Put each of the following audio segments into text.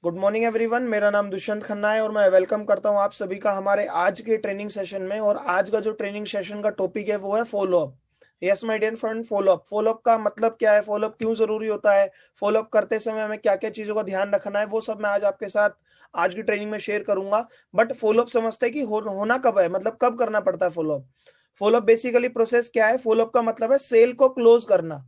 Good morning everyone. मेरा नाम दुष्यंत खन्ना है और मैं वेलकम करता हूं आप सभी का हमारे आज के ट्रेनिंग सेशन में। और आज का जो ट्रेनिंग सेशन का टॉपिक है वो है follow up. Yes my dear friend, follow up. Follow up का मतलब क्या है, फॉलो अप क्यों जरूरी होता है, फॉलो अप करते समय हमें क्या क्या चीजों का ध्यान रखना है, वो सब मैं आज आपके साथ आज की ट्रेनिंग में शेयर करूंगा। बट फॉलो अप समझते हैं कि होना कब है, मतलब कब करना पड़ता है follow up. Follow up basically process क्या है, फॉलो अप का मतलब है सेल को क्लोज करना।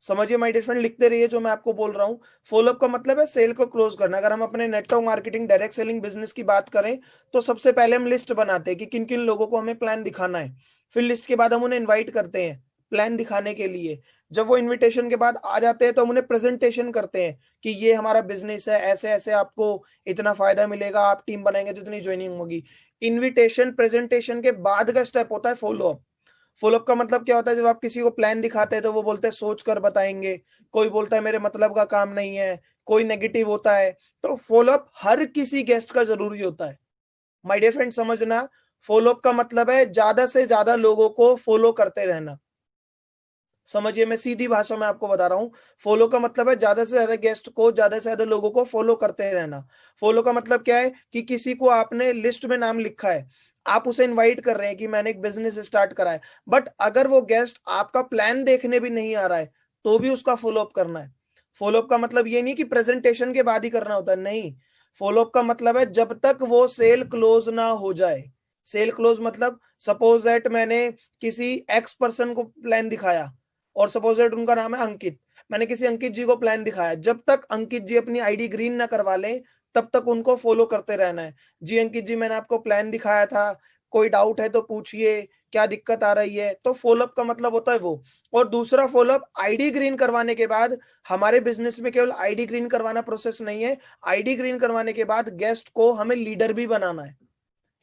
समझिए माय डियर फ्रेंड, लिखते रहिए जो मैं आपको बोल रहा हूँ। फॉलोअप का मतलब है सेल को क्लोज करना। अगर हम अपने network marketing direct selling business की बात करें तो सबसे पहले हम लिस्ट बनाते हैं कि किन किन लोगों को हमें प्लान दिखाना है। फिर लिस्ट के बाद हम उन्हें इन्वाइट करते हैं प्लान दिखाने के लिए। जब वो इनविटेशन के बाद आ जाते हैं तो हम उन्हें प्रेजेंटेशन करते हैं कि ये हमारा बिजनेस है, ऐसे ऐसे आपको इतना फायदा मिलेगा, आप टीम बनाएंगे तो इतनी ज्वाइनिंग होगी। इनविटेशन प्रेजेंटेशन के बाद का स्टेप होता है फॉलोअप। फॉलोअप का मतलब क्या होता है, जब आप किसी को प्लान दिखाते हैं तो वो बोलते हैं सोच कर बताएंगे, कोई बोलता है मेरे मतलब का काम नहीं है, कोई नेगेटिव होता है। तो फॉलोअप हर किसी गेस्ट का जरूरी होता है। माय डियर फ्रेंड समझना, फॉलोअप का मतलब है ज्यादा से ज्यादा लोगों को फॉलो करते रहना। समझिए, मैं सीधी भाषा में आपको बता रहा हूँ। फॉलो का मतलब है ज्यादा से ज्यादा गेस्ट को, ज्यादा से ज्यादा लोगों को फॉलो करते रहना। फॉलो का मतलब क्या है कि किसी को आपने लिस्ट में नाम लिखा है, आप उसे इनवाइट कर रहे हैं कि मैंने एक बिजनेस स्टार्ट करा है, बट अगर वो गेस्ट आपका प्लान देखने भी नहीं आ रहा है तो भी उसका फॉलोअप करना है। फॉलोअप का मतलब ये नहीं कि प्रेजेंटेशन के बाद ही करना होता है, नहीं। फॉलोअप का मतलब है जब तक वो सेल क्लोज ना हो जाए। सेल क्लोज मतलब सपोज दैट मैंने किसी एक्स पर्सन को प्लान दिखाया और सपोज दैट उनका नाम है अंकित। मैंने किसी अंकित जी को प्लान दिखाया, जब तक अंकित जी अपनी आईडी ग्रीन ना करवा लें तब तक उनको फॉलो करते रहना है। जी अंकित जी, मैंने आपको प्लान दिखाया था, कोई डाउट है तो पूछिए, क्या दिक्कत आ रही है। तो फॉलोअप का मतलब होता है वो। और दूसरा फॉलोअप आईडी ग्रीन करवाने के बाद। हमारे बिजनेस में केवल आईडी ग्रीन करवाना प्रोसेस नहीं है, आईडी ग्रीन करवाने के बाद गेस्ट को हमें लीडर भी बनाना है।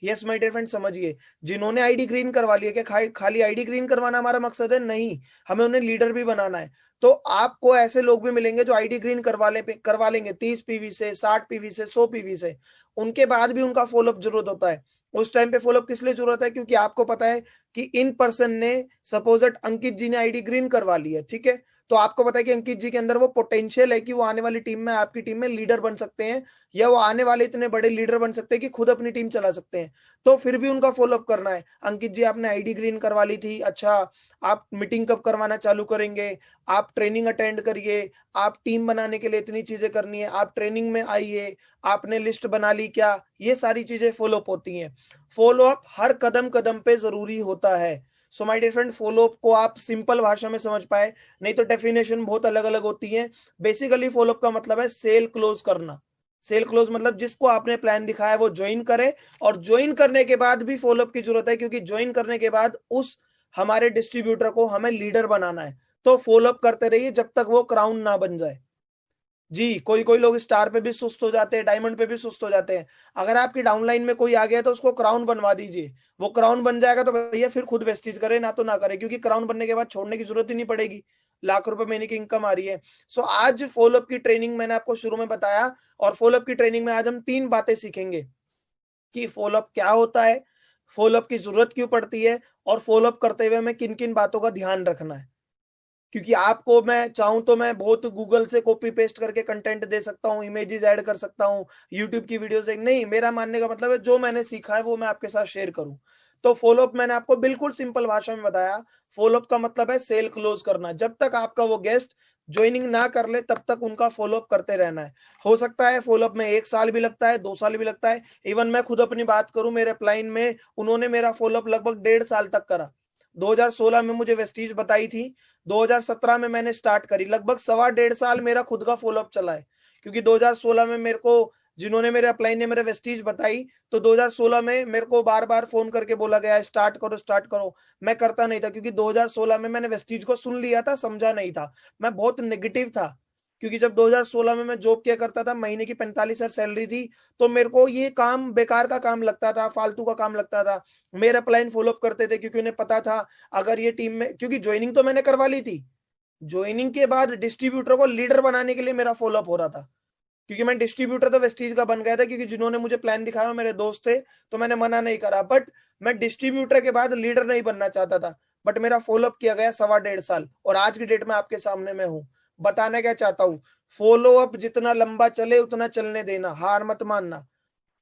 यस माय डियर फ्रेंड समझिए, जिन्होंने आईडी ग्रीन करवा लिया, क्या खाली आईडी ग्रीन करवाना हमारा मकसद है? नहीं, हमें उन्हें लीडर भी बनाना है। तो आपको ऐसे लोग भी मिलेंगे जो आईडी ग्रीन करवा लेंगे 30 पीवी से, 60 पीवी से, 100 पीवी से। उनके बाद भी उनका फॉलोअप जरूरत होता है। उस टाइम पे फॉलोअप किस लिए जरूरत है? क्योंकि आपको पता है कि इन पर्सन ने, सपोज अंकित जी ने आईडी ग्रीन करवा ली है, ठीक है, तो आपको पता है कि अंकित जी के अंदर वो पोटेंशियल है कि वो आने वाली टीम में, आपकी टीम में लीडर बन सकते हैं, या वो आने वाले इतने बड़े लीडर बन सकते हैं कि खुद अपनी टीम चला सकते हैं। तो फिर भी उनका फॉलोअप करना है। अंकित जी, आपने आईडी ग्रीन करवा ली थी, अच्छा, आप मीटिंग कब करवाना चालू करेंगे, आप ट्रेनिंग अटेंड करिए, आप टीम बनाने के लिए इतनी चीजें करनी है, आप ट्रेनिंग में आइए, आपने लिस्ट बना ली क्या, ये सारी चीजें फॉलोअप होती हैं। फॉलोअप हर कदम कदम पे जरूरी होता है। So my dear friend, follow up को आप सिंपल भाषा में समझ पाए, नहीं तो डेफिनेशन बहुत अलग अलग होती है। बेसिकली फॉलोअप का मतलब है सेल क्लोज करना। सेल क्लोज मतलब जिसको आपने प्लान दिखाया वो ज्वाइन करे, और ज्वाइन करने के बाद भी फॉलोअप की जरूरत है, क्योंकि ज्वाइन करने के बाद उस हमारे डिस्ट्रीब्यूटर को हमें लीडर बनाना है। तो फॉलोअप करते रहिए जब तक वो क्राउन ना बन जाए। जी, कोई कोई लोग स्टार पे भी सुस्त हो जाते हैं, डायमंड पे भी सुस्त हो जाते हैं। अगर आपकी डाउनलाइन में कोई आ गया तो उसको क्राउन बनवा दीजिए। वो क्राउन बन जाएगा तो भैया फिर खुद वेस्टीज करे, ना तो ना करे, क्योंकि क्राउन बनने के बाद छोड़ने की जरूरत ही नहीं पड़ेगी। लाख रुपए महीने की इनकम आ रही है। सो आज फॉलोअप की ट्रेनिंग मैंने आपको शुरू में बताया, और फॉलोअप की ट्रेनिंग में आज हम 3 बातें सीखेंगे कि फॉलोअप क्या होता है, फॉलोअप की जरूरत क्यों पड़ती है, और फॉलोअप करते हुए हमें किन किन बातों का ध्यान रखना है। क्योंकि आपको मैं चाहूं तो मैं बहुत गूगल से कॉपी पेस्ट करके कंटेंट दे सकता हूं, इमेजेस ऐड कर सकता हूं, यूट्यूब की वीडियोस देख, नहीं, मेरा मानने का मतलब है जो मैंने सीखा है वो मैं आपके साथ शेयर करूं। तो फॉलोअप मैंने आपको बिल्कुल सिंपल भाषा में बताया। फॉलोअप का मतलब है सेल क्लोज करना। जब तक आपका वो गेस्ट ज्वाइनिंग ना कर ले तब तक उनका फॉलोअप करते रहना है। हो सकता है फॉलोअप में 1 साल भी लगता है, 2 साल भी लगता है। इवन मैं खुद अपनी बात करूं, मेरे अपलाइन में उन्होंने मेरा फॉलोअप लगभग 1.5 साल तक करा। 2016 में मुझे वेस्टीज बताई थी, 2017 में मैंने स्टार्ट करी, लगभग 1.25 साल मेरा खुद का फॉलोअप चला है। क्योंकि 2016 में मेरे को, जिन्होंने मेरे अपलाइन ने मेरे वेस्टीज बताई, तो 2016 में मेरे को बार बार फोन करके बोला गया स्टार्ट करो स्टार्ट करो। मैं करता नहीं था, क्योंकि 2016 में मैंने वेस्टीज को सुन लिया था, समझा नहीं था, मैं बहुत नेगेटिव था। क्योंकि जब 2016 में मैं जॉब किया करता था, महीने की 45,000 सैलरी थी, तो मेरे को ये काम बेकार का काम लगता था, फालतू का काम लगता था। मेरे अपलाइन फॉलोअप करते थे क्योंकि उन्हें पता था अगर ये टीम में, क्योंकि ज्वाइनिंग तो मैंने करवा ली थी, ज्वाइनिंग के बाद डिस्ट्रीब्यूटर को लीडर बनाने के लिए मेरा फॉलोअप हो रहा था। क्योंकि मैं डिस्ट्रीब्यूटर तो वेस्टीज का बन गया था, क्योंकि जिन्होंने मुझे प्लान दिखाया मेरे दोस्त थे, तो मैंने मना नहीं करा, बट मैं डिस्ट्रीब्यूटर के बाद लीडर नहीं बनना चाहता था। बट मेरा फॉलोअप किया गया 1.25 साल, और आज की डेट में आपके सामने मैं हूं। बताना क्या चाहता हूं, फॉलो अप जितना लंबा चले उतना चलने देना, हार मत मानना।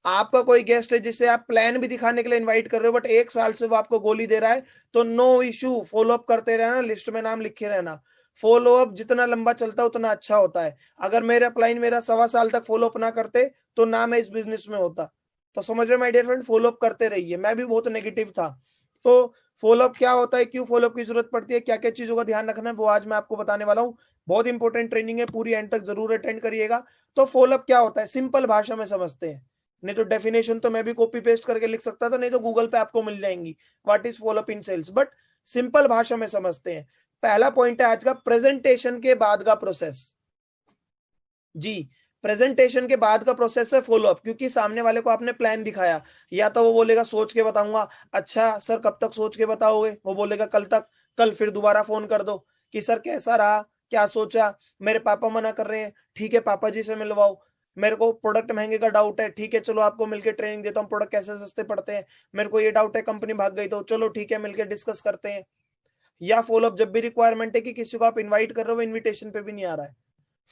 आपका कोई गेस्ट है जिसे आप प्लान भी दिखाने के लिए इनवाइट कर रहे हो, बट 1 साल से वो आपको गोली दे रहा है, तो नो इशू, फॉलो अप करते रहना, लिस्ट में नाम लिखे रहना। फॉलो अप जितना लंबा चलता है उतना अच्छा होता है। अगर मेरे अपलाइन मेरा 1.25 साल तक फॉलो अप ना करते तो ना मैं इस बिजनेस में होता। तो समझ रहे my dear friend, follow up करते रहिए। मैं भी बहुत नेगेटिव था। तो फॉलो अप क्या होता है, क्यों फॉलो अप की जरूरत पड़ती है, क्या क्या चीजों का ध्यान रखना है, वो आज मैं आपको बताने वाला हूँ। बहुत इंपॉर्टेंट ट्रेनिंग है, पूरी एंड तक जरूर अटेंड करिएगा। तो फॉलो अप क्या होता है, सिंपल भाषा में समझते हैं। नहीं तो डेफिनेशन तो मैं भी कॉपी पेस्ट करके लिख सकता था, नहीं तो गूगल पे आपको मिल जाएंगी, what is follow up in sales, but simple भाषा में समझते हैं। पहला पॉइंट है आज का, प्रेजेंटेशन के बाद का प्रोसेस। जी, प्रेजेंटेशन के बाद का प्रोसेस है फॉलो अप, क्योंकि सामने वाले को आपने प्लान दिखाया, या तो वो बोलेगा सोच के बताऊंगा। अच्छा सर कब तक सोच के बताओगे, वो बोलेगा कल तक। कल फिर दोबारा फोन कर दो कि सर कैसा रहा, क्या सोचा, मेरे पापा मना कर रहे हैं, ठीक है पापा जी से मिलवाओ। मेरे को प्रोडक्ट महंगे का डाउट है, ठीक है चलो आपको मिलकर ट्रेनिंग देता हूँ, प्रोडक्ट कैसे सस्ते पड़ते हैं। मेरे को ये डाउट है कंपनी भाग गई, तो चलो ठीक है मिलकर डिस्कस करते हैं। या फॉलो अप जब भी रिक्वायरमेंट है कि किसी को आप इनवाइट कर रहे हो, वो इन्विटेशन पे भी नहीं आ रहा है।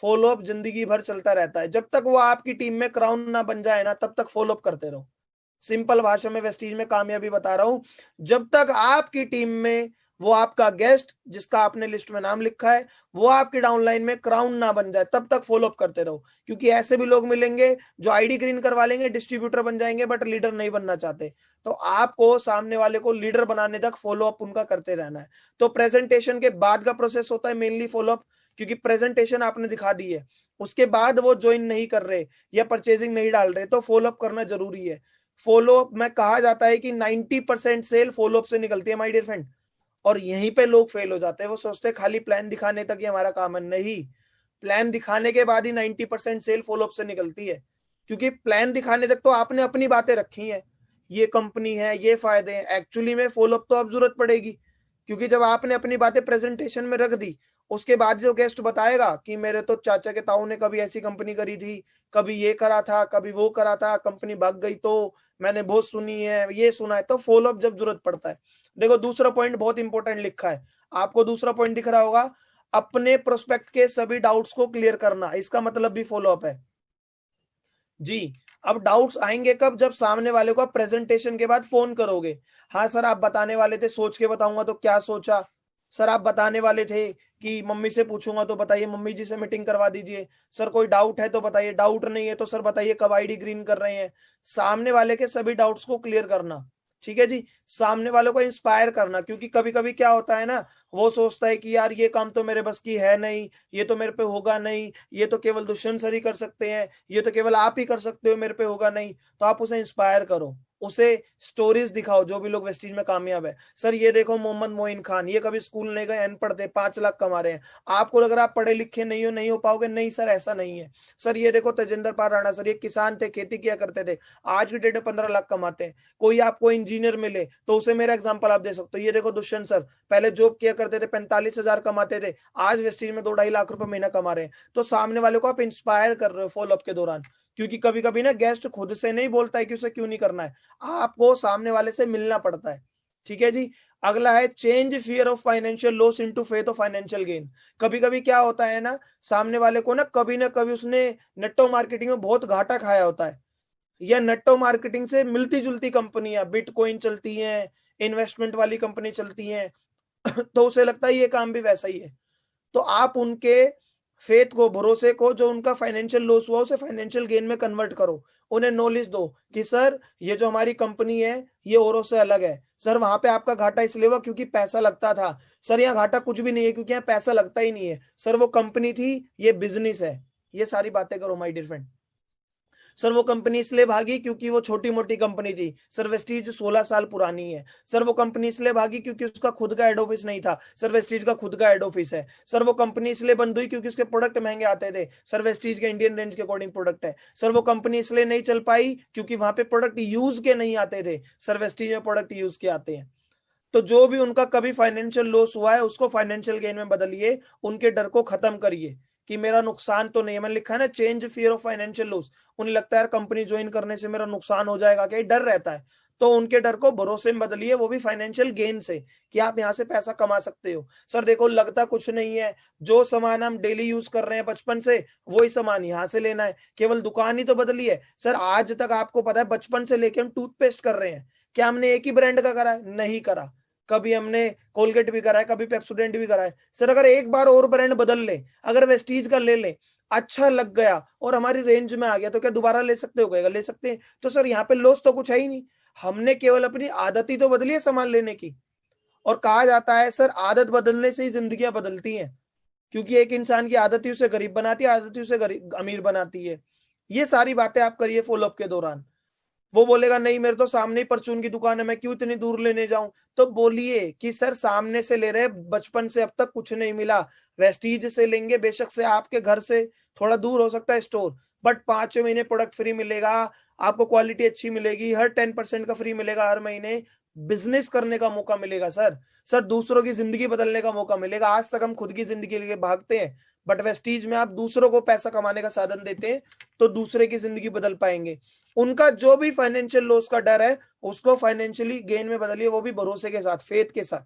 फॉलो अप जिंदगी भर चलता रहता है, जब तक वो आपकी टीम में क्राउन ना बन जाए ना, तब तक फॉलो अप करते रहो। सिंपल भाषा में वेस्टीज में कामयाबी बता रहा हूं, जब तक आपकी टीम में वो आपका गेस्ट जिसका आपने लिस्ट में नाम लिखा है, वो आपकी डाउनलाइन में क्राउन ना बन जाए, तब तक फॉलो अप करते रहो। क्योंकि ऐसे भी लोग मिलेंगे जो आईडी ग्रीन करवा लेंगे, डिस्ट्रीब्यूटर बन जाएंगे, बट लीडर नहीं बनना चाहते। तो आपको सामने वाले को लीडर बनाने तक फॉलो अप उनका करते रहना है। तो प्रेजेंटेशन के बाद का प्रोसेस होता है मेनली फॉलो अप, क्योंकि प्रेजेंटेशन आपने दिखा दी है, उसके बाद वो ज्वाइन नहीं कर रहे या परचेजिंग नहीं डाल रहे, तो फॉलो अप करना जरूरी है। फॉलो अप में कहा जाता है कि 90% सेल फॉलो अप से निकलती है माय डियर फ्रेंड। और यहीं पे लोग फेल हो जाते हैं, वो सोचते हैं खाली प्लान दिखाने तक ही हमारा काम है, नहीं। प्लान दिखाने के बाद ही 90% सेल फॉलो अप से निकलती है। क्योंकि प्लान दिखाने तक तो आपने अपनी बातें रखी हैं, ये कंपनी है, ये फायदे हैं, एक्चुअली में फॉलो अप तो अब जरूरत पड़ेगी। क्योंकि जब आपने अपनी बातें प्रेजेंटेशन में रख दी, उसके बाद जो गेस्ट बताएगा कि मेरे तो चाचा के ताऊ ने कभी ऐसी कंपनी करी थी, कभी ये करा था, कभी वो करा था, कंपनी भाग गई, तो मैंने बहुत सुनी है, ये सुना है, तो फॉलो अप जब जरूरत पड़ता है। देखो दूसरा पॉइंट बहुत इंपॉर्टेंट लिखा है, आपको दूसरा पॉइंट दिख रहा होगा, अपने प्रोस्पेक्ट के सभी डाउट्स को क्लियर करना, इसका मतलब भी फॉलो अप है। जी, अब डाउट्स आएंगे कब, जब सामने वाले को आप प्रेजेंटेशन के बाद फोन करोगे। हाँ सर आप बताने वाले थे सोच के बताऊंगा, तो क्या सोचा। सर आप बताने वाले थे कि मम्मी से पूछूंगा, तो बताइए मम्मी जी से मीटिंग करवा दीजिए। सर कोई डाउट है तो बताइए, डाउट नहीं है तो सर बताइए कब आईडी ग्रीन कर रहे हैं। सामने वाले के सभी डाउट्स को क्लियर करना, ठीक है जी। सामने वालों को इंस्पायर करना, क्योंकि कभी कभी क्या होता है ना, वो सोचता है कि यार ये काम तो मेरे बस की है नहीं, ये तो मेरे पे होगा नहीं, ये तो केवल दुष्यंत सर ही कर सकते हैं, ये तो केवल आप ही कर सकते हो, मेरे पे होगा नहीं। तो आप उसे इंस्पायर करो, उसे स्टोरीज दिखाओ। जो भी लोग वेस्टीज में कामयाब है, सर ये देखो मोहम्मद मोइन खान, ये कभी स्कूल नहीं गए, अनपढ़ थे, 5 लाख कमा रहे हैं। आपको लग रहा आप पढ़े लिखे नहीं हो पाओगे, नहीं सर ऐसा नहीं है। सर ये देखो तेजिंदर पाल राणा, सर ये किसान थे, खेती किया करते थे, आज की डेट में 15 लाख कमाते हैं। कोई आपको इंजीनियर मिले तो उसे मेरा एग्जाम्पल आप दे सकते हो, ये देखो दुष्यंत सर पहले जॉब किया करते थे, 45,000 कमाते थे, आज वेस्टीज में 2-2.5 लाख रुपए महीना कमा रहे हैं। तो सामने वाले को आप इंस्पायर कर रहे हो फॉलो अप के दौरान। क्योंकि कभी कभी ना गेस्ट खुद से नहीं बोलता है कि उसे क्यों नहीं करना है, आपको सामने वाले से मिलना पड़ता है, ठीक है जी। अगला है change fear of financial loss into faith of financial gain. कभी कभी क्या होता है ना वाले को ना कभी उसने नेटो मार्केटिंग में बहुत घाटा खाया होता है, या नेटो मार्केटिंग से मिलती जुलती कंपनियां, बिटकॉइन चलती हैं, इन्वेस्टमेंट वाली कंपनी चलती हैं, तो उसे लगता है ये काम भी वैसा ही है। तो आप उनके फेथ को, भरोसे को, जो उनका फाइनेंशियल लॉस हुआ उसे फाइनेंशियल गेन में कन्वर्ट करो। उन्हें नॉलेज दो कि सर ये जो हमारी कंपनी है ये औरों से अलग है। सर वहां पे आपका घाटा इसलिए हुआ क्योंकि पैसा लगता था। सर यहाँ घाटा कुछ भी नहीं है क्योंकि यहाँ पैसा लगता ही नहीं है। सर वो कंपनी थी, ये बिजनेस है। ये सारी बातें करो माय डियर फ्रेंड। सर वो कंपनी इसलिए भागी क्योंकि वो छोटी मोटी कंपनी थी। सर वेस्टीज 16 साल पुरानी है। सर वो कंपनी इसलिए भागी क्योंकि उसका खुद का हेड ऑफिस नहीं था। सर वेस्टीज का खुद का हेड ऑफिस है। सर वो कंपनी इसलिए बंद हुई क्योंकि उसके प्रोडक्ट महंगे आते थे। सर वेस्टीज के इंडियन रेंज के अकॉर्डिंग प्रोडक्ट है। सर वो कंपनी इसलिए नहीं चल पाई क्योंकि वहां पे प्रोडक्ट यूज के नहीं आते थे। सर वेस्टीज में प्रोडक्ट यूज के आते हैं। तो जो भी उनका कभी फाइनेंशियल लॉस हुआ है उसको फाइनेंशियल गेन में बदलिए, उनके डर को खत्म करिए कि मेरा नुकसान तो नहीं है। मैंने लिखा है ना, change fear of financial loss. उन्हें लगता है यार कंपनी ज्वाइन करने से मेरा नुकसान हो जाएगा, क्या डर रहता है। तो उनके डर को भरोसे में बदलिए, वो भी फाइनेंशियल गेन से, कि आप यहाँ से पैसा कमा सकते हो। सर देखो लगता कुछ नहीं है, जो सामान हम डेली यूज कर रहे हैं बचपन से वही सामान यहाँ से लेना है, केवल दुकान ही तो बदली है। सर आज तक आपको पता है बचपन से लेके हम टूथपेस्ट कर रहे हैं, क्या हमने एक ही ब्रांड का करा है? नहीं करा। कभी हमने कोलगेट भी करा है, कभी पेप्सोडेंट भी करा है। सर अगर एक बार और ब्रांड बदल ले, अगर वेस्टीज का ले ले, अच्छा लग गया और हमारी रेंज में आ गया, तो क्या दोबारा ले सकते हो? कहेगा ले सकते हैं। तो सर यहाँ पे लॉस तो कुछ है ही नहीं, हमने केवल अपनी आदत ही तो बदली है सामान लेने की। और कहा जाता है सर आदत बदलने से ही जिंदगियां बदलती हैं, क्योंकि एक इंसान की आदत ही उसे गरीब बनाती है, आदत ही उसे अमीर बनाती है। ये सारी बातें आप करिए फॉलोअप के दौरान। वो बोलेगा नहीं मेरे तो सामने ही परचून की दुकान है, मैं क्यों इतनी दूर लेने जाऊं? तो बोलिए कि सर सामने से ले रहे, बचपन से अब तक कुछ नहीं मिला, वेस्टीज से लेंगे, बेशक से आपके घर से थोड़ा दूर हो सकता है स्टोर, बट 5 महीने प्रोडक्ट फ्री मिलेगा, आपको क्वालिटी अच्छी मिलेगी, हर 10% का फ्री मिलेगा हर महीने, बिजनेस करने का मौका मिलेगा सर। सर दूसरों की जिंदगी बदलने का मौका मिलेगा। आज तक हम खुद की जिंदगी के लिए भागते हैं, बट वेस्टीज में आप दूसरों को पैसा कमाने का साधन देते हैं, तो दूसरे की जिंदगी बदल पाएंगे। उनका जो भी फाइनेंशियल लॉस का डर है उसको फाइनेंशियली गेन में बदलिए, वो भी भरोसे के साथ, फेथ के साथ।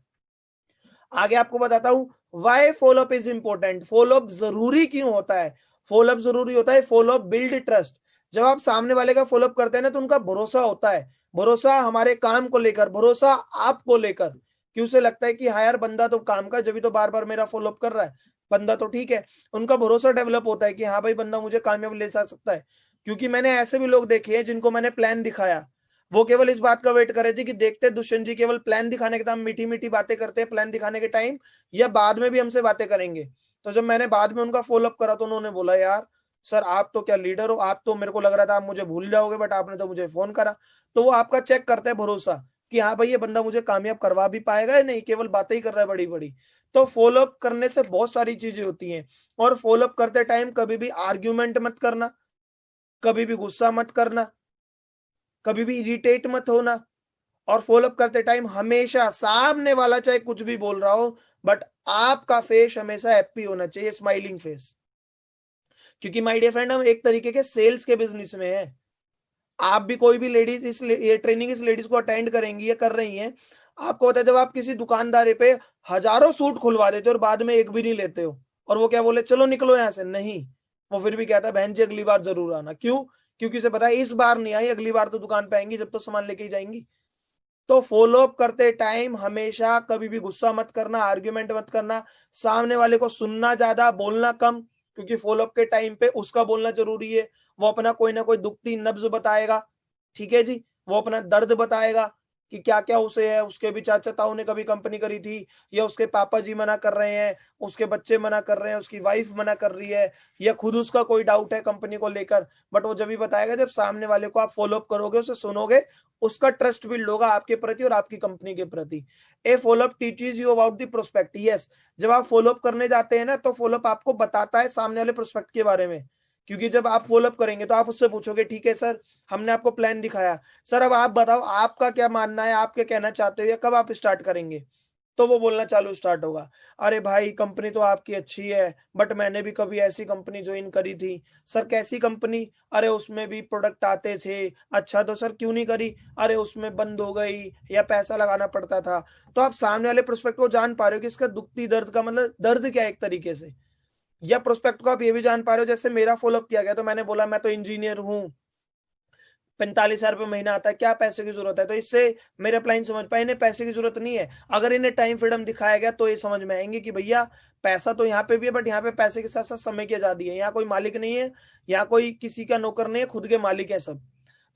आगे आपको बताता हूं why follow up is important. Follow up जरूरी क्यों होता है? फॉलोअप जरूरी होता है, फॉलोअप बिल्ड ट्रस्ट। जब आप सामने वाले का फॉलोअप करते हैं ना, तो उनका भरोसा होता है, भरोसा हमारे काम को लेकर, भरोसा आपको लेकर, कि उसे लगता है कि हाँ यार बंदा तो काम का, जब भी तो बार बार मेरा फॉलोअप कर रहा है, बंदा तो ठीक है। उनका भरोसा डेवलप होता है कि हाँ भाई बंदा मुझे कामयाब ले जा सकता है। क्योंकि मैंने ऐसे भी लोग देखे हैं जिनको मैंने प्लान दिखाया, वो केवल इस बात का वेट कर रहे थे कि देखते दुष्यंत जी केवल प्लान दिखाने के टाइम मीठी मीठी बातें करते हैं, प्लान दिखाने के टाइम या बाद में भी हमसे बातें करेंगे। तो जब मैंने बाद में उनका फॉलोअप करा तो उन्होंने बोला यार सर आप तो क्या लीडर हो, आप तो, मेरे को लग रहा था आप मुझे भूल जाओगे, बट आपने तो मुझे फोन करा। तो वो आपका चेक करते हैं भरोसा, कि हाँ भाई ये बंदा मुझे कामयाब करवा भी पाएगा या नहीं, केवल बातें ही कर रहा है बड़ी बड़ी। तो फॉलोअप करने से बहुत सारी चीजें होती हैं। और फॉलोअप करते टाइम कभी भी आर्ग्यूमेंट मत करना, कभी भी गुस्सा मत करना, कभी भी इरिटेट मत होना। और फॉलोअप करते टाइम हमेशा सामने वाला चाहे कुछ भी बोल रहा हो, बट आपका फेस हमेशा हैप्पी होना चाहिए, स्माइलिंग फेस। क्योंकि माय डियर फ्रेंड हम एक तरीके के सेल्स के बिजनेस में है। आप भी कोई भी लेडीज ये ट्रेनिंग इस लेडीज को अटेंड करेंगी या कर रही हैं, आपको पता है जब आप किसी दुकानदार पे हजारों सूट खुलवा देते हो और बाद में एक भी नहीं लेते हो, और वो क्या बोले चलो निकलो यहां से, नहीं, वो फिर भी कहता है बहन जी अगली बार जरूर आना। क्यों? क्योंकि उसे पता है इस बार नहीं आई, अगली बार तो दुकान पे आएंगी जब तो सामान लेके ही जाएंगी। तो फॉलोअप करते टाइम हमेशा कभी भी गुस्सा मत करना, आर्ग्यूमेंट मत करना, सामने वाले को सुनना ज्यादा, बोलना कम। क्योंकि फॉलोअप के टाइम पे उसका बोलना जरूरी है, वो अपना कोई ना कोई दुखती नब्ज बताएगा, ठीक है जी, वो अपना दर्द बताएगा कि क्या क्या उसे है, उसके भी चाचा ताऊ ने कभी कंपनी करी थी, या उसके पापा जी मना कर रहे हैं, उसके बच्चे मना कर रहे हैं, उसकी वाइफ मना कर रही है, या खुद उसका कोई डाउट है कंपनी को लेकर। बट वो जब भी बताएगा जब सामने वाले को आप फॉलोअप करोगे, उसे सुनोगे, उसका ट्रस्ट बिल्ड होगा आपके प्रति और आपकी कंपनी के प्रति। A follow up teaches you about the prospect. Yes, जब आप फॉलोअप करने जाते हैं ना, तो फॉलोअप आपको बताता है सामने वाले प्रोस्पेक्ट के बारे में। क्योंकि जब आप फॉलोअप करेंगे तो आप उससे पूछोगे ठीक है सर हमने आपको प्लान दिखाया, सर अब आप बताओ आपका क्या मानना है, आप क्या कहना चाहते हो, या कब आप स्टार्ट करेंगे? तो वो बोलना चालू स्टार्ट होगा, अरे भाई कंपनी तो आपकी अच्छी है, बट मैंने भी कभी ऐसी कंपनी ज्वाइन करी थी। सर कैसी कंपनी? अरे उसमें भी प्रोडक्ट आते थे। अच्छा तो सर क्यों नहीं करी? अरे उसमें बंद हो गई या पैसा लगाना पड़ता था। तो आप सामने वाले प्रोस्पेक्ट को जान पा रहे हो कि इसका दुखती दर्द का मतलब दर्द क्या है एक तरीके से, या प्रोस्पेक्ट को आप ये भी जान पा रहे हो, जैसे मेरा फॉलोअप किया गया तो मैंने बोला मैं तो इंजीनियर हूँ, 45,000 रुपये महीना आता है, क्या पैसे की जरूरत है? तो इससे मेरे क्लाइंट समझ पाए इन्हें पैसे की जरूरत नहीं है। अगर इन्हें टाइम फ्रीडम दिखाया गया तो ये समझ में आएंगे कि भैया पैसा तो यहाँ पे भी है, बट यहाँ पे पैसे के साथ साथ समय की आजादी है, यहाँ कोई मालिक नहीं है, यहाँ कोई किसी का नौकर नहीं है, खुद के मालिक है सब।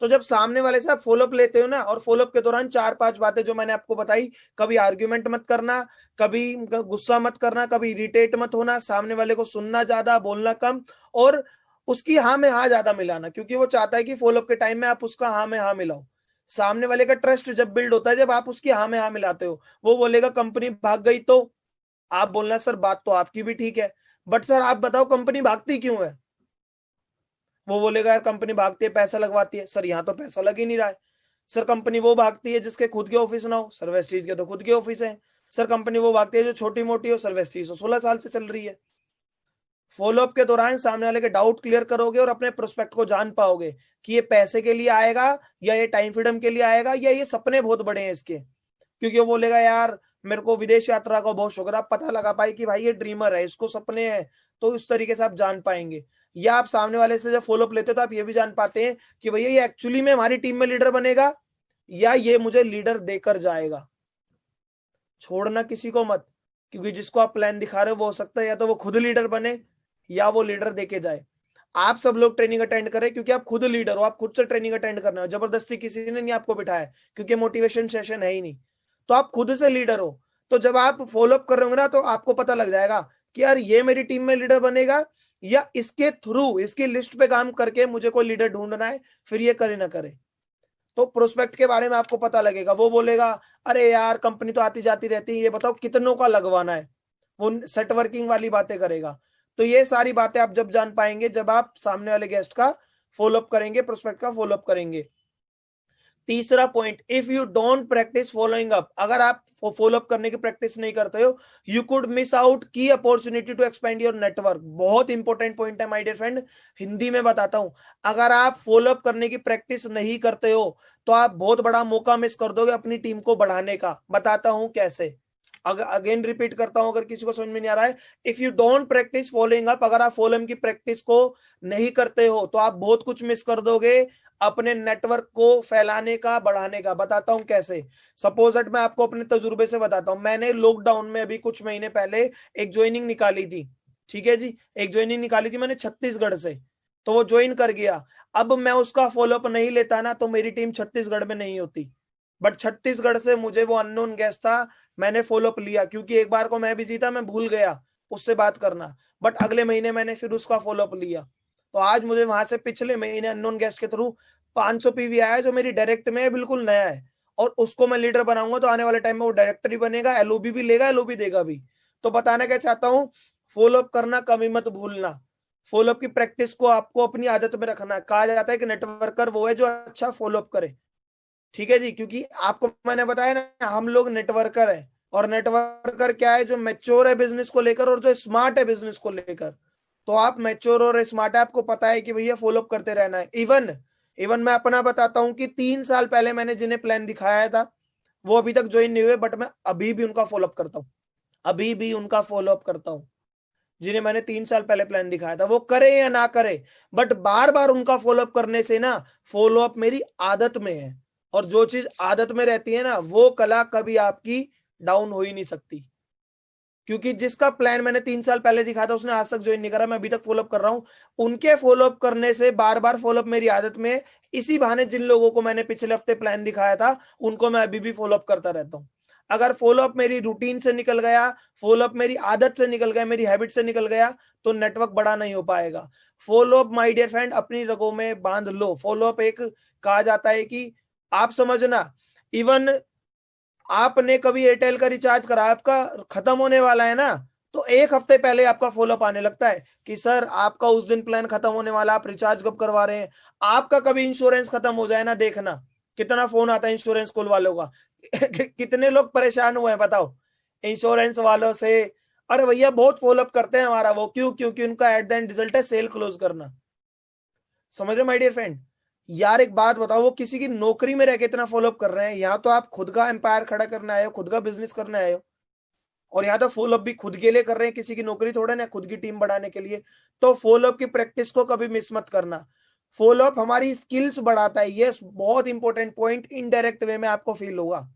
तो जब सामने वाले से आप फॉलोअप लेते हो ना, और फॉलोअप के दौरान 4-5 बातें जो मैंने आपको बताई, कभी आर्ग्यूमेंट मत करना, कभी गुस्सा मत करना, कभी इरिटेट मत होना, सामने वाले को सुनना ज्यादा, बोलना कम, और उसकी हाँ में हाँ ज्यादा मिलाना, क्योंकि वो चाहता है कि फॉलोअप के टाइम में आप उसका हाँ में हाँ मिलाओ। सामने वाले का ट्रस्ट जब बिल्ड होता है जब आप उसकी हाँ में हाँ मिलाते हो। वो बोलेगा कंपनी भाग गई, तो आप बोलना सर बात तो आपकी भी ठीक है, बट सर आप बताओ कंपनी भागती क्यों है? वो बोलेगा यार कंपनी भागती है पैसा लगवाती है। सर यहाँ तो पैसा लग ही नहीं रहा है। सर कंपनी वो भागती है जिसके खुद के ऑफिस ना हो। सर वेस्टीज के तो खुद के ऑफिस है। सर कंपनी वो भागती है जो छोटी मोटी हो। सर वेस्टीज तो 16 साल से चल रही है। फॉलो अप के दौरान सामने वाले के डाउट क्लियर करोगे और अपने प्रोस्पेक्ट को जान पाओगे कि ये पैसे के लिए आएगा या ये टाइम फ्रीडम के लिए आएगा या ये सपने बहुत बड़े हैं इसके, क्योंकि वो बोलेगा यार मेरे को विदेश यात्रा का बहुत शौक है, आप पता लगा पाए कि भाई ये ड्रीमर है, इसको सपने हैं, तो इस तरीके से आप जान पाएंगे। या आप सामने वाले से जब फॉलोअप लेते हो तो आप ये भी जान पाते हैं कि भैया ये एक्चुअली में हमारी टीम में लीडर बनेगा या ये मुझे लीडर देकर जाएगा। छोड़ना किसी को मत, क्योंकि जिसको आप प्लान दिखा रहे हो वो हो सकता है या तो वो खुद लीडर बने या वो लीडर देके जाए। आप सब लोग ट्रेनिंग अटेंड करें क्योंकि आप खुद लीडर हो, आप खुद से ट्रेनिंग अटेंड करना है, जबरदस्ती किसी ने नहीं आपको बिठाया, क्योंकि मोटिवेशन सेशन है ही नहीं, तो आप खुद से लीडर हो। तो जब आप फॉलोअप कर रहे होंगे ना तो आपको पता लग जाएगा कि यार ये मेरी टीम में लीडर बनेगा या इसके थ्रू, इसकी लिस्ट पे काम करके मुझे कोई लीडर ढूंढना है, फिर ये करे ना करे। तो प्रोस्पेक्ट के बारे में आपको पता लगेगा। वो बोलेगा अरे यार कंपनी तो आती जाती रहती है, ये बताओ कितनों का लगवाना है, वो सेट वर्किंग वाली बातें करेगा। तो ये सारी बातें आप जब जान पाएंगे जब आप सामने वाले गेस्ट का फॉलोअप करेंगे, प्रोस्पेक्ट का फॉलोअप करेंगे। तीसरा point, if you don't practice following up, अगर आप फॉलोअप करने की प्रैक्टिस नहीं करते हो, यू कुड मिस आउट की opportunity to expand your network. बहुत इंपॉर्टेंट पॉइंट है माय डियर फ्रेंड, हिंदी में बताता हूं। अगर आप फॉलोअप करने की प्रैक्टिस नहीं करते हो तो आप बहुत बड़ा मौका मिस कर दोगे अपनी टीम को बढ़ाने का। बताता हूं कैसे, अगेन रिपीट करता हूं अगर किसी को समझ में नहीं आ रहा है। If you don't practice following up, अगर आप फॉलोअप की प्रैक्टिस को नहीं करते हो तो आप बहुत कुछ मिस कर दोगे अपने नेटवर्क को फैलाने का, बढ़ाने का। बताता हूं कैसे। सपोज दैट मैं आपको अपने तजुर्बे से बताता हूं। मैंने लॉकडाउन में अभी कुछ महीने पहले एक ज्वाइनिंग निकाली थी, ठीक है जी, एक ज्वाइनिंग निकाली थी मैंने छत्तीसगढ़ से, तो वो ज्वाइन कर गया। अब मैं उसका फॉलोअप नहीं लेता ना तो मेरी टीम छत्तीसगढ़ में नहीं होती, बट छत्तीसगढ़ से मुझे वो अननोन गेस्ट था, मैंने फॉलोअप लिया, क्योंकि एक बार को मैं बिजी था, मैं भूल गया उससे बात करना, बट अगले महीने मैंने फिर उसका फॉलोअप लिया। तो आज मुझे वहां से पिछले महीने अननोन गेस्ट के थ्रू 500 पीवी आया जो मेरी डायरेक्ट में है, बिल्कुल नया है, और उसको मैं लीडर बनाऊंगा तो आने वाले टाइम में वो डायरेक्टर ही बनेगा, एलओबी भी लेगा, एलओबी देगा भी। तो बताना क्या चाहता हूँ, फॉलोअप करना कभी मत भूलना। फॉलोअप की प्रैक्टिस को आपको अपनी आदत में रखना। कहा जाता है कि नेटवर्कर वो है जो अच्छा फॉलोअप करे, ठीक है जी, क्योंकि आपको मैंने बताया ना हम लोग नेटवर्कर है, और नेटवर्कर क्या है, जो मैच्योर है बिजनेस को लेकर और जो स्मार्ट है बिजनेस को लेकर। तो आप मैच्योर और स्मार्ट है, आपको पता है कि भैया फॉलोअप करते रहना है। इवन इवन मैं अपना बताता हूं कि 3 साल पहले मैंने जिन्हें प्लान दिखाया था वो अभी तक ज्वाइन नहीं हुए, बट मैं अभी भी उनका फॉलोअप करता हूँ, अभी भी उनका फॉलोअप करता हूँ। जिन्हें मैंने 3 साल पहले प्लान दिखाया था, वो करे या ना करे, बट बार बार उनका फॉलोअप करने से ना फॉलोअप मेरी आदत में है, और जो चीज आदत में रहती है ना वो कला कभी आपकी डाउन हो ही नहीं सकती। क्योंकि जिसका प्लान मैंने 3 साल पहले दिखाया था उसने आज तक ज्वाइन नहीं करा, मैं अभी तक फॉलोअप कर रहा हूं। उनके फॉलोअप करने से बार बार फॉलोअप मेरी आदत में है। इसी बहाने जिन लोगों को मैंने पिछले हफ्ते प्लान दिखाया था उनको मैं अभी भी फॉलोअप करता रहता हूं। अगर फॉलोअप मेरी रूटीन से निकल गया, फॉलोअप मेरी आदत से निकल गया, मेरी हैबिट से निकल गया, तो नेटवर्क बड़ा नहीं हो पाएगा। फॉलोअप माय डियर फ्रेंड अपनी रगों में बांध लो। फॉलोअप एक, कहा जाता है कि आप समझना, इवन आपने कभी एयरटेल का रिचार्ज करा, आपका खत्म होने वाला है ना, तो 1 हफ्ते पहले आपका फॉलोअप आने लगता है कि सर आपका उस दिन प्लान खत्म होने वाला, आप रिचार्ज कब करवा रहे हैं। आपका कभी इंश्योरेंस खत्म हो जाए ना, देखना कितना फोन आता है इंश्योरेंस कॉल वालों का कितने लोग परेशान हुए हैं बताओ इंश्योरेंस वालों से। अरे भैया बहुत फॉलोअप करते हैं हमारा, वो क्यों? क्योंकि उनका एट द एंड रिजल्ट है सेल क्लोज करना। समझ रहे माय डियर फ्रेंड। यार एक बात बताओ, वो किसी की नौकरी में रह के इतना फॉलोअप कर रहे हैं, यहाँ तो आप खुद का एम्पायर खड़ा करने आए हो, खुद का बिजनेस करने आए हो, और यहाँ तो फॉलोअप भी खुद के लिए कर रहे हैं, किसी की नौकरी थोड़ा ना, खुद की टीम बढ़ाने के लिए। तो फॉलोअप की प्रैक्टिस को कभी मिस मत करना। फॉलोअप हमारी स्किल्स बढ़ाता है, ये बहुत इंपॉर्टेंट पॉइंट इनडायरेक्ट वे में आपको फील होगा।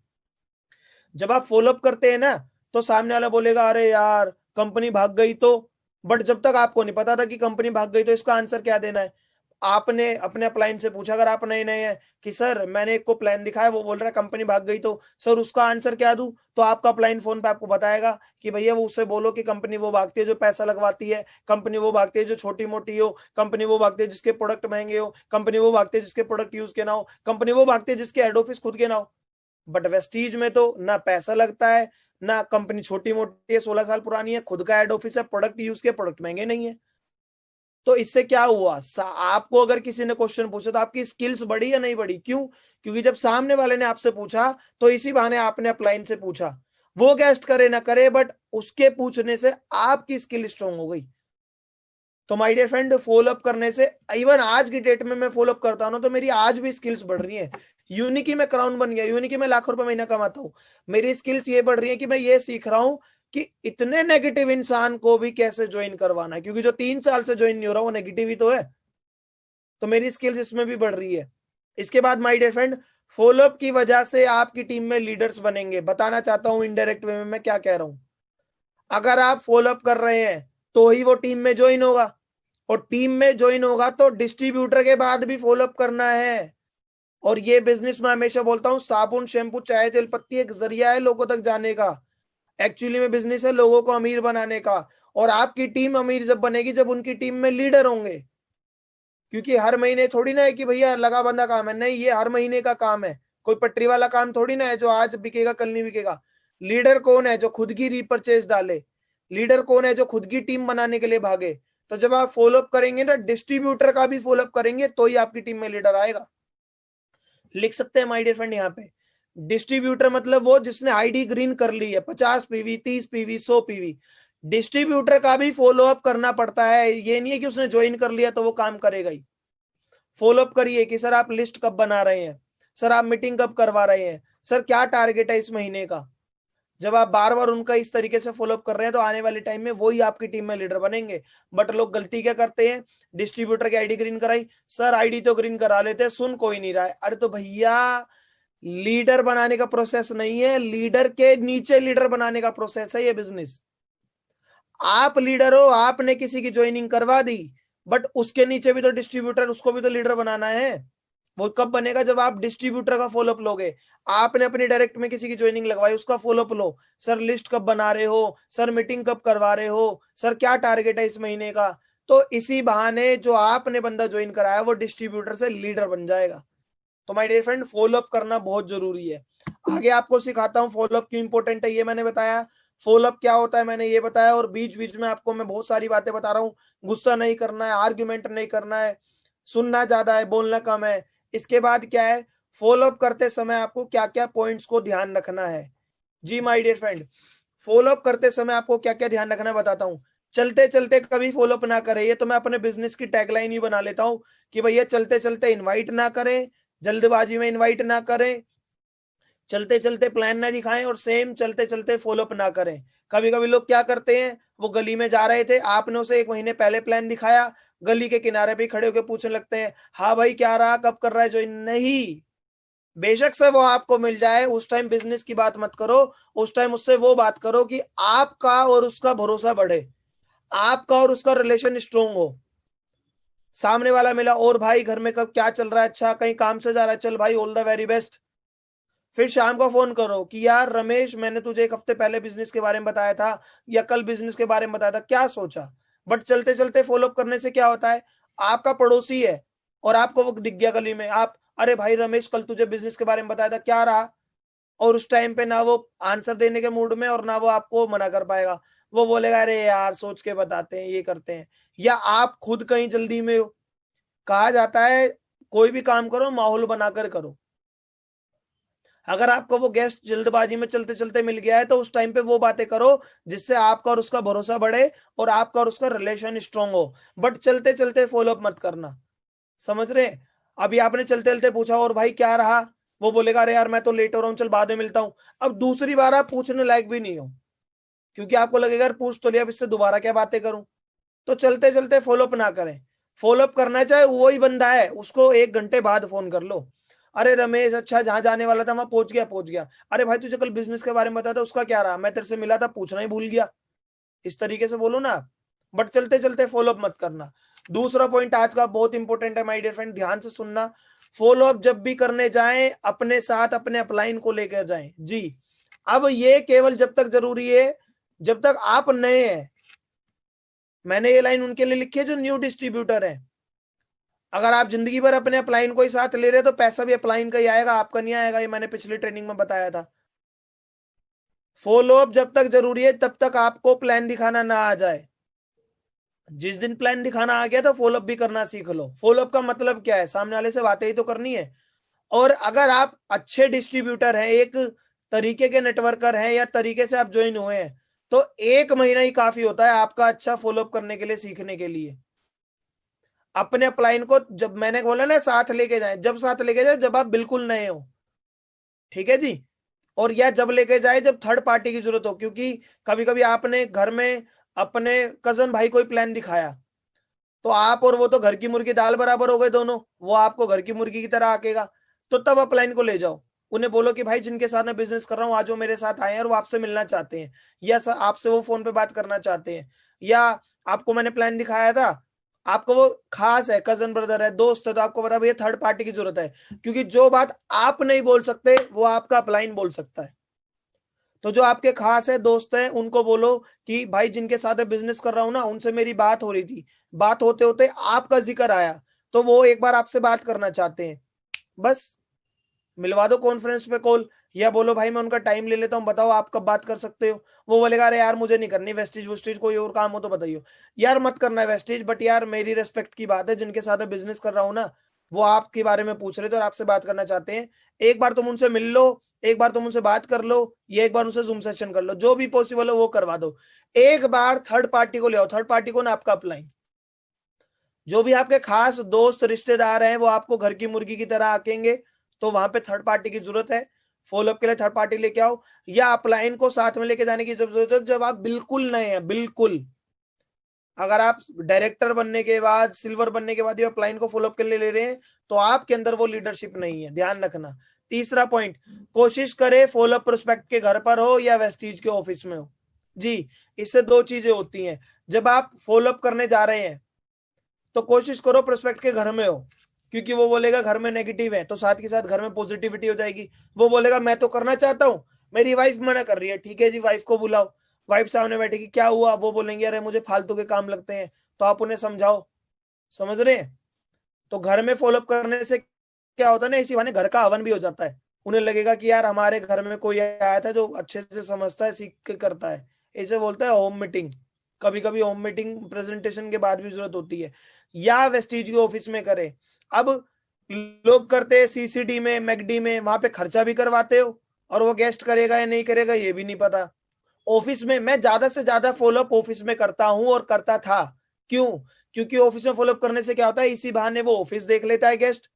जब आप फॉलोअप करते हैं ना तो सामने वाला बोलेगा अरे यार कंपनी भाग गई तो, बट जब तक आपको नहीं पता था कि कंपनी भाग गई तो इसका आंसर क्या देना है, आपने अपने अपलाइन से पूछा, अगर आप नए नए हैं कि सर मैंने एक को प्लान दिखाया वो बोल रहा है कंपनी भाग गई तो सर उसका आंसर क्या दूं, तो आपका अपलाइन फोन पे आपको बताएगा कि भैया वो उससे बोलो कि कंपनी वो भागती है जो पैसा लगवाती है, कंपनी वो भागती है जो छोटी मोटी हो, कंपनी वो भागती है जिसके प्रोडक्ट महंगे हो, कंपनी वो भागती है जिसके प्रोडक्ट यूज के ना हो, कंपनी वो भागती है जिसके हेड ऑफिस खुद के ना हो। बट वेस्टीज में तो ना पैसा लगता है, ना कंपनी छोटी मोटी है, 16 साल पुरानी है, खुद का हेड ऑफिस है, प्रोडक्ट यूज के, प्रोडक्ट महंगे नहीं है। तो इससे क्या हुआ, आपको अगर किसी ने क्वेश्चन पूछा तो आपकी स्किल्स बढ़ी या नहीं बढ़ी? क्यों? क्योंकि जब सामने वाले ने आपसे पूछा तो इसी बहाने आपने अपलाइन से पूछा। वो गेस्ट करे ना करे बट उसके पूछने से आपकी स्किल स्ट्रांग हो गई। तो my dear friend, follow up करने से इवन आज की डेट में मैं फॉलो अप करता हूँ तो मेरी आज भी स्किल्स बढ़ रही है। यूनिकी में क्राउन बन गया, यूनिकी में लाखों रुपए महीना कमाता हूँ। मेरी स्किल्स ये बढ़ रही है कि मैं ये सीख रहा हूँ कि इतने नेगेटिव इंसान को भी कैसे ज्वाइन करवाना है, क्योंकि जो 3 साल से ज्वाइन नहीं हो रहा वो नेगेटिव ही तो है। तो मेरी स्किल्स इसमें भी बढ़ रही है। इसके बाद माय डियर फ्रेंड, फॉलोअप की वजह से आपकी टीम में लीडर्स बनेंगे। बताना चाहता हूं इनडायरेक्ट वे में मैं क्या कह रहा हूं। अगर आप फॉलोअप कर रहे हैं तो ही वो टीम में ज्वाइन होगा, और टीम में ज्वाइन होगा तो डिस्ट्रीब्यूटर के बाद भी फॉलोअप करना है। और ये बिजनेस में हमेशा बोलता हूं, साबुन, शैम्पू, चाय, तेल, पत्ती एक जरिया है लोगों तक जाने का। एक्चुअली में बिजनेस है लोगों को अमीर बनाने का। और आपकी टीम अमीर जब बनेगी जब उनकी टीम में लीडर होंगे। क्योंकि हर महीने थोड़ी ना है कि भैया लगा बंदा काम है, नहीं, ये हर महीने का काम है। कोई पटरी वाला काम थोड़ी ना है जो आज बिकेगा कल नहीं बिकेगा। लीडर कौन है जो खुद की रीपरचेज डाले? लीडर कौन है जो खुद की टीम बनाने के लिए भागे? तो जब आप फॉलोअप करेंगे ना, डिस्ट्रीब्यूटर का भी फॉलोअप करेंगे तो ही आपकी टीम में लीडर आएगा। लिख सकते हैं माय डियर फ्रेंड यहाँ पे, डिस्ट्रीब्यूटर मतलब वो जिसने आईडी ग्रीन कर ली है, 50 PV, 30 PV, 100 PV। डिस्ट्रीब्यूटर का भी फॉलोअप करना पड़ता है। ये नहीं है कि उसने ज्वाइन कर लिया तो वो काम करेगा ही। फॉलोअप करिए कि सर आप लिस्ट कब बना रहे हैं, सर आप मीटिंग कब करवा रहे हैं, सर क्या टारगेट है इस महीने का। जब आप बार बार उनका इस तरीके से फॉलोअप कर रहे हैं तो आने वाले टाइम में वही आपकी टीम में लीडर बनेंगे। बट लोग गलती क्या करते हैं, डिस्ट्रीब्यूटर की आईडी ग्रीन कराई, सर आईडी तो ग्रीन करा लेते हैं, सुन कोई नहीं रहा है। अरे तो भैया, लीडर बनाने का प्रोसेस नहीं है, लीडर के नीचे लीडर बनाने का प्रोसेस है ये बिजनेस। आप लीडर हो, आपने किसी की ज्वाइनिंग करवा दी, बट उसके नीचे भी तो डिस्ट्रीब्यूटर, उसको भी तो लीडर बनाना है। वो कब बनेगा? जब आप डिस्ट्रीब्यूटर का फॉलोअप लोगे। आपने अपनी डायरेक्ट में किसी की ज्वाइनिंग लगवाई, उसका फॉलोअप लो। सर लिस्ट कब बना रहे हो, सर मीटिंग कब करवा रहे हो, सर क्या टारगेट है इस महीने का। तो इसी बहाने जो आपने बंदा ज्वाइन कराया वो डिस्ट्रीब्यूटर से लीडर बन जाएगा। तो माय डियर फ्रेंड, फॉलोअप करना बहुत जरूरी है। आगे आपको सिखाता हूँ फॉलोअप क्यों इंपॉर्टेंट है, ये मैंने बताया। फॉलोअप क्या होता है मैंने ये बताया, और बीच बीच में आपको मैं बहुत सारी बातें बता रहा हूँ। गुस्सा नहीं करना है, आर्ग्यूमेंट नहीं करना है, सुनना ज्यादा है, बोलना कम है। इसके बाद क्या है, फॉलोअप करते समय आपको क्या क्या पॉइंट्स को ध्यान रखना है। जी माय डियर फ्रेंड, फॉलोअप करते समय आपको क्या क्या ध्यान रखना है बताता हूँ। चलते चलते कभी फॉलोअप ना करें, ये तो मैं अपने बिजनेस की टैगलाइन ही बना लेता हूँ कि भैया चलते चलते इनवाइट ना करें, जल्दबाजी में इनवाइट ना करें, चलते चलते प्लान ना दिखाएं, और सेम चलते चलते फॉलोअप ना करें। कभी कभी लोग क्या करते हैं, वो गली में जा रहे थे, आपने उसे 1 महीने पहले प्लान दिखाया, गली के किनारे पे खड़े होकर पूछने लगते हैं, हाँ भाई क्या रहा, कब कर रहा है जो नहीं। बेशक से वो आपको मिल जाए, उस टाइम बिजनेस की बात मत करो। उस टाइम उससे वो बात करो कि आपका और उसका भरोसा बढ़े, आपका और उसका रिलेशन स्ट्रोंग हो। सामने वाला मिला, और भाई घर में कब क्या चल रहा है, अच्छा कहीं काम से जा रहा है, चल भाई ऑल द वेरी बेस्ट। फिर शाम को फोन करो कि यार रमेश, मैंने तुझे 1 हफ्ते पहले बिजनेस के बारे में बताया था, या कल बिजनेस के बारे में बताया था, क्या सोचा। बट चलते चलते फॉलोअप करने से क्या होता है, आपका पड़ोसी है और आपको वो दिख गया गली में, आप, अरे भाई रमेश कल तुझे बिजनेस के बारे में बताया था, क्या रहा। और उस टाइम पे ना वो आंसर देने के मूड में, और ना वो आपको मना कर पाएगा। वो बोलेगा अरे यार सोच के बताते हैं, ये करते हैं, या आप खुद कहीं जल्दी में हो। कहा जाता है कोई भी काम करो माहौल बनाकर करो। अगर आपको वो गेस्ट जल्दबाजी में चलते चलते मिल गया है तो उस टाइम पे वो बातें करो जिससे आपका और उसका भरोसा बढ़े और आपका और उसका रिलेशन स्ट्रांग हो। बट चलते चलते फॉलोअप मत करना, समझ रहे? अभी आपने चलते चलते पूछा और भाई क्या रहा, वो बोलेगा अरे यार मैं तो लेट हो रहा हूँ, चल बाद में मिलता हूँ। अब दूसरी बार आप पूछने लायक भी नहीं हो, क्योंकि आपको लगेगा यार पूछ तो लिया, अब इससे दोबारा क्या बातें करूं। तो चलते चलते फॉलोअप ना करें। फॉलोअप करना चाहे वही बंदा है, उसको 1 घंटे बाद फोन कर लो, अरे रमेश अच्छा जहां जाने वाला था वहां पहुंच गया, पहुंच गया। अरे भाई तुझे कल बिजनेस के बारे में बताया था, उसका क्या रहा, मैं तेरे से मिला था पूछना ही भूल गया। इस तरीके से बोलो ना। बट चलते चलते फॉलोअप मत करना। दूसरा पॉइंट आज का बहुत इंपॉर्टेंट है माय डियर फ्रेंड, ध्यान से सुनना। फॉलोअप जब भी करने जाएं अपने साथ अपने अपलाइन को लेकर जाएं जी। अब ये केवल जब तक जरूरी है जब तक आप नए हैं। मैंने ये लाइन उनके लिए लिखी है जो न्यू डिस्ट्रीब्यूटर है। अगर आप जिंदगी भर अपने अपलाइन को ही साथ ले रहे तो पैसा भी अपलाइन का ही आएगा, आपका नहीं आएगा, ये मैंने पिछली ट्रेनिंग में बताया था। फॉलोअप जब तक जरूरी है तब तक आपको प्लान दिखाना ना आ जाए। जिस दिन प्लान दिखाना आ गया तो फॉलोअप भी करना सीख लो। फॉलोअप का मतलब क्या है, सामने वाले से बातें ही तो करनी है। और अगर आप अच्छे डिस्ट्रीब्यूटर हैं, एक तरीके के नेटवर्कर हैं, या तरीके से आप ज्वाइन हुए हैं, तो 1 महीना ही काफी होता है आपका अच्छा फॉलोअप करने के लिए, सीखने के लिए। अपने अपलाइन को, जब मैंने बोला ना साथ लेके जाए, जब साथ लेके जाए जब आप बिल्कुल नए हो, ठीक है जी। और या जब लेके जाए जब थर्ड पार्टी की जरूरत हो, क्योंकि कभी कभी आपने घर में अपने कजन भाई को प्लान दिखाया, तो आप और वो तो घर की मुर्गी दाल बराबर हो गए दोनों, वो आपको घर की मुर्गी की तरह आकेगा। तो तब अपलाइन को ले जाओ, उन्हें बोलो कि भाई जिनके साथ मैं बिजनेस कर रहा हूँ आज वो मेरे साथ आए हैं और वो आपसे मिलना चाहते हैं, या आपसे वो फोन पे बात करना चाहते हैं, या आपको मैंने प्लान दिखाया था, आपको वो खास है, कजन ब्रदर है, दोस्त है, तो आपको पता भैया थर्ड पार्टी की जरूरत है, क्योंकि जो बात आप नहीं बोल सकते वो आपका अपलाइन बोल सकता है। तो जो आपके खास है, दोस्त है, उनको बोलो कि भाई जिनके साथ बिजनेस कर रहा हूं ना उनसे मेरी बात हो रही थी, बात होते होते आपका जिक्र आया, तो वो एक बार आपसे बात करना चाहते हैं, बस मिलवा दो कॉन्फ्रेंस पे कॉल, या बोलो भाई मैं उनका टाइम ले लेता हूँ, बताओ आप कब बात कर सकते हो। वो बोलेगा अरे यार मुझे नहीं करनी वेस्टिज वोस्टिज, कोई और काम हो तो बताइए। यार मत करना है वेस्टिज, बट यार मेरी रेस्पेक्ट की बात है, जिनके साथ बिजनेस कर रहा हूँ ना वो आपके बारे में पूछ रहे थे और आपसे बात करना चाहते हैं, एक बार तुम उनसे मिल लो, एक बार तुम उनसे बात कर लो, या एक बार उनसे जूम सेशन कर लो, जो भी पॉसिबल हो वो करवा दो। एक बार थर्ड पार्टी को ले आओ, थर्ड पार्टी को ना आपका अपलाइन, जो भी आपके खास दोस्त रिश्तेदार हैं वो आपको घर की मुर्गी की तरह आकेंगे, तो वहां पे थर्ड पार्टी की जरूरत है। फॉलोअप के लिए थर्ड पार्टी लेके आओ, या अपलाइन को साथ में लेके जाने की जरूरत है जब आप बिल्कुल नए हैं, बिल्कुल। अगर आप डायरेक्टर बनने के बाद, सिल्वर बनने के बाद ये अपलाइन को फॉलोअप के लिए ले रहे हैं, तो आपके अंदर वो लीडरशिप नहीं है, ध्यान रखना। तीसरा पॉइंट, कोशिश करें फॉलोअप प्रोस्पेक्ट के घर पर हो या वेस्टीज के ऑफिस में हो जी। इससे दो चीजें होती हैं, जब आप फॉलोअप करने जा रहे हैं तो कोशिश करो प्रोस्पेक्ट के घर में हो, क्योंकि वो बोलेगा घर में नेगेटिव है तो साथ के साथ घर में पॉजिटिविटी हो जाएगी। वो बोलेगा मैं तो करना चाहता हूँ, मेरी वाइफ मना कर रही है, ठीक है जी वाइफ को बुलाओ, वाइफ सामने बैठेगी, क्या हुआ, वो बोलेंगे अरे मुझे फालतू के काम लगते हैं, तो आप उन्हें समझाओ, समझ रहे हैं। तो घर में फॉलोअप करने से क्या होता है ना, इसी बहाने घर का हवन भी हो जाता है, उन्हें लगेगा कि यार हमारे घर में कोई आया था जो अच्छे से समझता है, सीख के करता है। इसे बोलता है होम मीटिंग। कभी कभी होम मीटिंग प्रेजेंटेशन के बाद भी जरूरत होती है, या वेस्टीज के ऑफिस में करें। अब लोग करते हैं सीसीडी में, मैकडी में, वहां पे खर्चा भी करवाते हो, और वो गेस्ट करेगा या नहीं करेगा ये भी नहीं पता। ऑफिस में मैं ज्यादा से ज्यादा फॉलोअप ऑफिस में करता हूं और करता था। क्यों? क्योंकि ऑफिस में फॉलोअप करने से क्या होता है, इसी बहाने वो ऑफिस देख लेता है गेस्ट,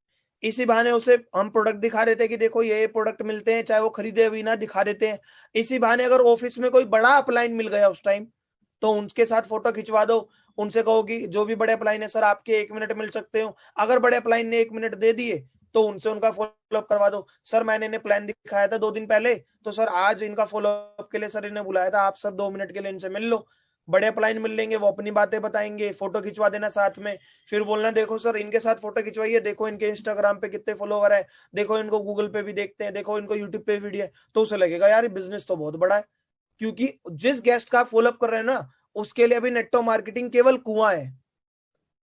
इसी बहाने उसे हम प्रोडक्ट दिखा देते हैं कि देखो ये प्रोडक्ट मिलते हैं, चाहे वो खरीदे अभी ना, दिखा देते हैं। इसी बहाने अगर ऑफिस में कोई बड़ा अपलाइन मिल गया उस टाइम, तो उनके साथ फोटो खिंचवा दो, उनसे कहो कि जो भी बड़े अपलाइन है सर आपके 1 मिनट मिल सकते हो, अगर बड़े अपलाइन ने 1 मिनट दे दिए तो उनसे उनका फॉलोअप करवा दो। सर मैंने इन्हें प्लान दिखाया था 2 दिन पहले, तो सर आज इनका फॉलोअप के लिए सर इन्हें बुलाया था, आप सर 2 मिनट के लिए इनसे मिल लो। बड़े अपलाइन मिल लेंगे, वो अपनी बातें बताएंगे, फोटो खिंचवा देना साथ में, फिर बोलना देखो सर इनके साथ फोटो खिंचवाइए, देखो इनके इंस्टाग्राम पे कितने फॉलोवर है, देखो इनको गूगल पे भी देखते हैं, देखो इनको यूट्यूब पे वीडियो है, तो उसे लगेगा यार बिजनेस तो बहुत बड़ा है। क्योंकि जिस गेस्ट का फॉलोअप कर रहे हैं ना उसके लिए अभी नेटवर्क मार्केटिंग केवल कुआं है,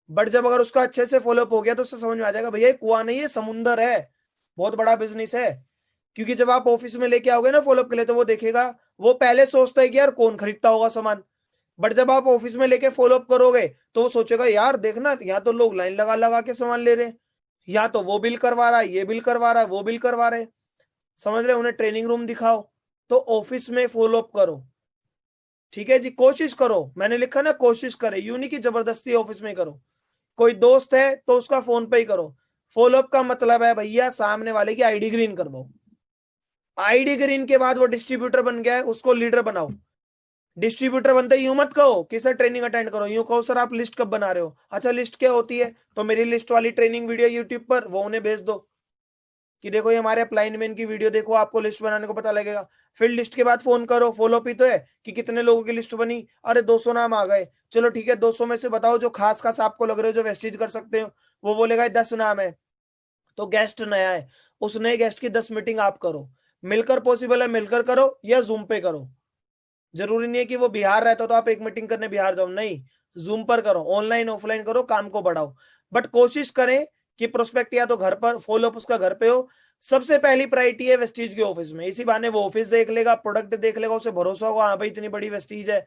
बट जब अगर उसका अच्छे से फॉलोअप हो गया तो उससे समझ में आ जाएगा भैया ये कुआं नहीं है, समुंदर है, बहुत बड़ा बिजनेस है। क्योंकि जब आप ऑफिस में लेके आओगे ना फॉलोअप के लिए, तो वो देखेगा, वो पहले सोचता है कि यार कौन खरीदता होगा सामान, बट जब आप ऑफिस में लेके फॉलोअप करोगे तो वो सोचेगा यार देखना यहाँ तो लोग लाइन लगा लगा के सामान ले रहे हैं, या तो वो बिल करवा रहा है, ये बिल करवा रहा है, वो बिल करवा रहे हैं, समझ रहे, उन्हें ट्रेनिंग रूम दिखाओ। तो ऑफिस में फॉलोअप करो, ठीक है जी, कोशिश करो, मैंने लिखा ना कोशिश करे, यूं नहीं कि जबरदस्ती ऑफिस में करो। कोई दोस्त है तो उसका फोन पे ही करो। फॉलोअप का मतलब है भैया सामने वाले की आईडी ग्रीन करवाओ, आईडी ग्रीन के बाद वो डिस्ट्रीब्यूटर बन गया है उसको लीडर बनाओ। डिस्ट्रीब्यूटर बनते यूं मत कहो कि सर ट्रेनिंग अटेंड करो, यूं कहो सर आप लिस्ट कब बना रहे हो, अच्छा लिस्ट क्या होती है, तो मेरी लिस्ट वाली ट्रेनिंग वीडियो यूट्यूब पर वो उन्हें भेज दो कि देखो ये हमारे अपलाइन में इनकी वीडियो देखो, आपको लिस्ट बनाने को पता लगेगा। फिर लिस्ट के बाद फोन करो, फॉलोअप ही तो है कि कितने लोगों की लिस्ट बनी, अरे 200 नाम आ गए, चलो ठीक है 200 में से बताओ जो खास खास आपको लग रहे हो जो वेस्टेज कर सकते हो। वो बोलेगा 10 नाम है, तो गेस्ट नया है, उस नए गेस्ट की 10 मीटिंग आप करो, मिलकर पॉसिबल है मिलकर करो या जूम पे करो। जरूरी नहीं है कि वो बिहार रहता तो आप एक मीटिंग करने बिहार जाओ, नहीं, जूम पर करो, ऑनलाइन ऑफलाइन करो, काम को बढ़ाओ। बट कोशिश करें कि प्रोस्पेक्ट या तो घर पर, फॉलोअप उसका घर पे हो। सबसे पहली प्रायोरिटी है वेस्टीज के ऑफिस में, इसी बहाने वो ऑफिस देख लेगा, प्रोडक्ट देख लेगा, उसे भरोसा होगा हाँ भाई इतनी बड़ी वेस्टीज है।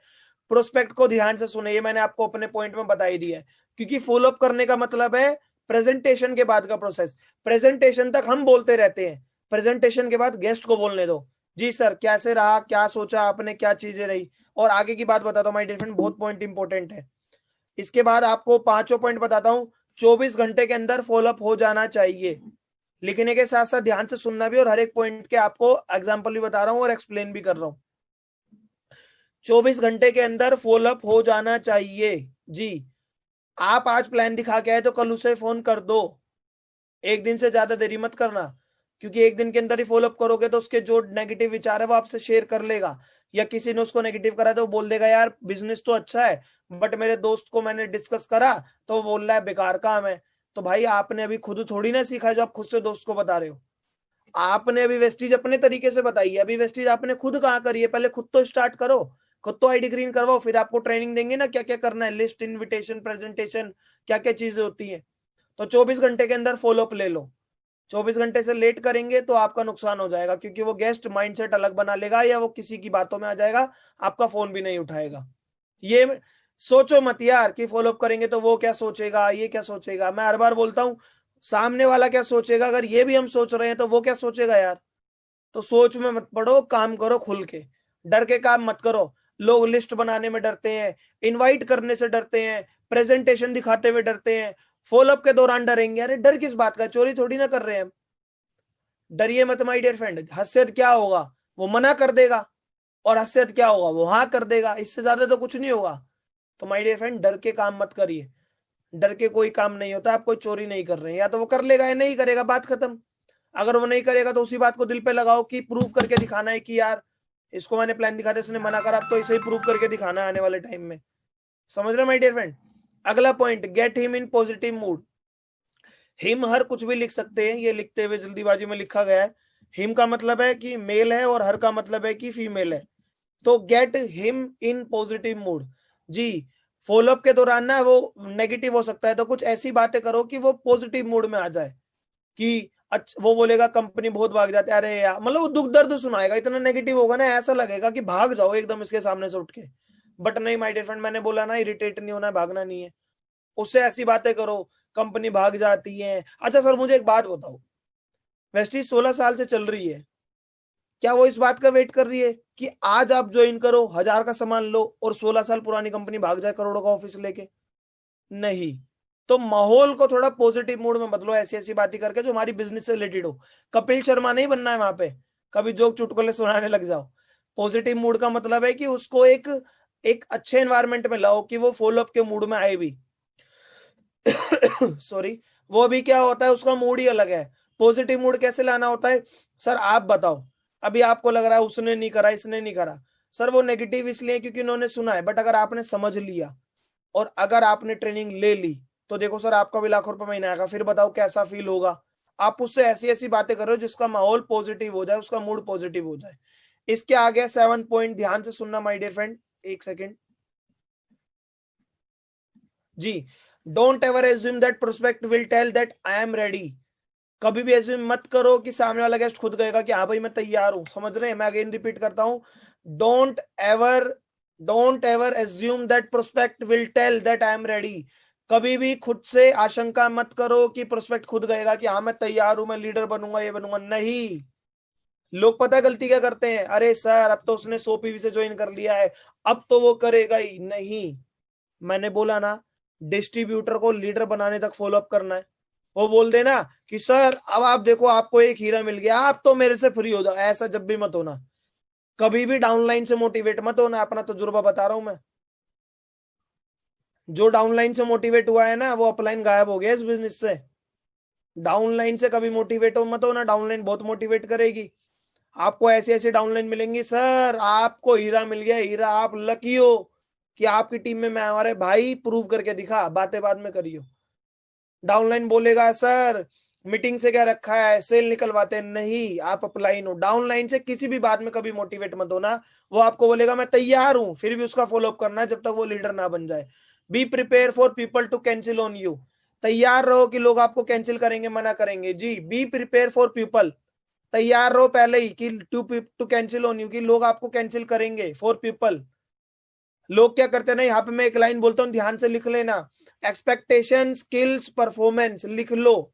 प्रोस्पेक्ट को ध्यान से सुने, ये मैंने आपको अपने पॉइंट में बता ही दिया है। क्योंकि फॉलोअप करने का मतलब है प्रेजेंटेशन के बाद का प्रोसेस, प्रेजेंटेशन तक हम बोलते रहते हैं, प्रेजेंटेशन के बाद गेस्ट को बोलने दो, जी सर कैसे रहा, क्या सोचा आपने, क्या चीजें रही, और आगे की बात बताता हूँ माय डियर फ्रेंड, बहुत पॉइंट इंपॉर्टेंट है। इसके बाद आपको पांचों पॉइंट बताता हूँ 24 घंटे के अंदर फॉलोअप हो जाना चाहिए। लिखने के साथ साथ ध्यान से सुनना भी, और हर एक पॉइंट के आपको एग्जांपल भी बता रहा हूं और एक्सप्लेन भी कर रहा हूं। 24 घंटे के अंदर फॉलोअप हो जाना चाहिए जी। आप आज प्लान दिखा के आए तो कल उसे फोन कर दो, एक दिन से ज्यादा देरी मत करना, क्योंकि एक दिन के अंदर ही फॉलोअप करोगे तो उसके जो नेगेटिव विचार है वो आपसे शेयर कर लेगा, या किसी ने उसको नेगेटिव करा तो वो बोल देगा यार बिजनेस तो अच्छा है बट मेरे दोस्त को मैंने डिस्कस करा तो वो बोल रहा है बेकार काम है। तो भाई आपने अभी खुद थोड़ी ना सीखा है जो आप खुद से दोस्त को बता रहे हो। आपने अभी वेस्टीज अपने तरीके से बताई है, अभी वेस्टीज आपने खुद कहाँ करी है, पहले खुद तो स्टार्ट करो, खुद तो आईडी ग्रीन करवाओ, फिर आपको ट्रेनिंग देंगे ना क्या क्या करना है, लिस्ट, इनविटेशन, प्रेजेंटेशन, क्या क्या चीजें होती है। तो 24 घंटे के अंदर फॉलोअप ले लो। 24 घंटे से लेट करेंगे तो आपका नुकसान हो जाएगा, क्योंकि वो गेस्ट माइंडसेट अलग बना लेगा या वो किसी की बातों में आ जाएगा, आपका फोन भी नहीं उठाएगा। ये सोचो मत यार कि फॉलोअप करेंगे तो वो क्या सोचेगा, ये क्या सोचेगा। मैं हर बार बोलता हूं सामने वाला क्या सोचेगा, अगर ये भी हम सोच रहे हैं तो वो क्या सोचेगा यार। तो सोच में मत पड़ो, काम करो खुल के, डर के काम मत करो। लोग लिस्ट बनाने में डरते हैं, इनवाइट करने से डरते हैं, प्रेजेंटेशन दिखाते हुए डरते हैं, फॉलोअप के दौरान डरेंगे। अरे डर किस बात का, चोरी थोड़ी ना कर रहे हैं। डरिए मत माय डियर फ्रेंड। हसीयत क्या होगा, वो मना कर देगा, और हसीयत क्या होगा, वो हाँ कर देगा, इससे ज्यादा तो कुछ नहीं होगा। तो माय डियर फ्रेंड डर के काम मत करिए, डर के कोई काम नहीं होता। आप कोई चोरी नहीं कर रहे हैं, या तो वो कर लेगा या नहीं करेगा, बात खत्म। अगर वो नहीं करेगा तो उसी बात को दिल पे लगाओ कि प्रूव करके दिखाना है कि यार इसको मैंने प्लान दिखा था, इसने मना करा, अब तो इसे ही प्रूव करके दिखाना है आने वाले टाइम में। समझ रहे माय डियर फ्रेंड। अगला point, gate him in positive mood. Him her कुछ भी लिख सकते हैं, ये लिखते हुए जल्दीबाजी में लिखा गया है। हिम का मतलब है कि मेल है और हर का मतलब है कि फीमेल है। तो get him in positive mood जी। फॉलोअप के दौरान ना वो नेगेटिव हो सकता है, तो कुछ ऐसी बातें करो कि वो पॉजिटिव मूड में आ जाए, कि अच्छा वो बोलेगा कंपनी बहुत भाग जाती है, अरे यार मतलब वो दुख दर्द सुनाएगा, इतना नेगेटिव होगा ना ऐसा लगेगा कि भाग जाओ एकदम इसके सामने से उठ के। बट नहीं माय डियर फ्रेंड, मैंने बोला ना इरिटेट नहीं होना है, भागना नहीं है। उससे ऐसी बातें करो, कंपनी भाग जाती है। अच्छा सर मुझे एक बात बताओ, वेस्टीज 16 साल से चल रही है, क्या वो इस बात का वेट कर रही है कि आज आप ज्वाइन करो, 1000 का सामान लो, और 16 साल पुरानी कंपनी भाग जाए करोड़ों का ऑफिस लेके? नहीं। तो माहौल को थोड़ा पॉजिटिव मूड में बदलो, ऐसी ऐसी बातें करके जो हमारी बिजनेस से रिलेटेड हो। कपिल शर्मा नहीं बनना है वहां पे, कभी जोक चुटकुले सुनाने लग जाओ। पॉजिटिव मूड का मतलब है कि उसको एक एक अच्छे एनवायरनमेंट में लाओ कि वो फॉलोअप के मूड में आए भी। सॉरी। वो भी क्या होता है, उसका मूड ही अलग है। पॉजिटिव मूड कैसे लाना होता है, सर आप बताओ। अभी आपको लग रहा है उसने नहीं करा, इसने नहीं करा, सर वो नेगेटिव इसलिए क्योंकि उन्होंने सुना है। बट अगर आपने समझ लिया और अगर आपने ट्रेनिंग ले ली तो देखो सर आपका भी लाखों रुपए महीना आएगा, फिर बताओ कैसा फील होगा। आप उससे ऐसी ऐसी बातें करो जिसका माहौल पॉजिटिव हो जाए, उसका मूड पॉजिटिव हो जाए। इसके आगे 7 पॉइंट ध्यान से सुनना माय डियर फ्रेंड, एक सेकेंड जी। Don't ever assume that prospect will tell that I am ready. कभी भी एज्यूम मत करो कि सामने वाला गेस्ट खुद कहेगा कि हाँ भाई मैं तैयार हूं। समझ रहे हैं, मैं अगेन रिपीट करता हूं, don't ever don't ever assume that prospect will tell that I am ready. कभी भी खुद से आशंका मत करो कि प्रोस्पेक्ट खुद कहेगा कि हाँ मैं तैयार हूं, मैं लीडर बनूंगा, ये बनूंगा। नहीं। लोग पता गलती क्या करते हैं, अरे सर अब तो उसने 100 पीवी से ज्वाइन कर लिया है, अब तो वो करेगा ही नहीं। मैंने बोला ना, डिस्ट्रीब्यूटर को लीडर बनाने तक फॉलोअप करना है। वो बोल देना कि सर अब आप देखो आपको एक हीरा मिल गया, आप तो मेरे से फ्री हो जाओ, ऐसा जब भी मत होना। कभी भी डाउनलाइन से मोटिवेट मत होना, अपना तजुर्बा बता रहा हूं मैं। जो डाउनलाइन से मोटिवेट हुआ है ना वो अपलाइन गायब हो गया इस बिजनेस से। डाउनलाइन से कभी मोटिवेट हो मत होना, डाउनलाइन बहुत मोटिवेट करेगी। आपको ऐसे ऐसे डाउनलाइन मिलेंगी, सर आपको हीरा मिल गया, हीरा, आप लकी हो कि आपकी टीम में मैं। हमारे भाई प्रूव करके दिखा, बातें बाद में करियो। डाउनलाइन बोलेगा सर मीटिंग से क्या रखा है, सेल निकलवाते नहीं, आप अपलाइन हो। डाउनलाइन से किसी भी बात में कभी मोटिवेट मत होना। वो आपको बोलेगा मैं तैयार हूं, फिर भी उसका फॉलोअप करना है जब तक वो लीडर ना बन जाए। Be prepare for people to cancel on you. तैयार रहो कि लोग आपको कैंसिल करेंगे, मना करेंगे जी। बी प्रिपेयर फॉर पीपल, तैयार रहो पहले ही कि टू कैंसिल ऑन यू, कि लोग आपको कैंसिल करेंगे। फॉर पीपल, लोग क्या करते हैं ना, यहाँ पे मैं एक लाइन बोलता हूँ ध्यान से लिख लेना, एक्सपेक्टेशन स्किल्स परफॉर्मेंस, लिख लो।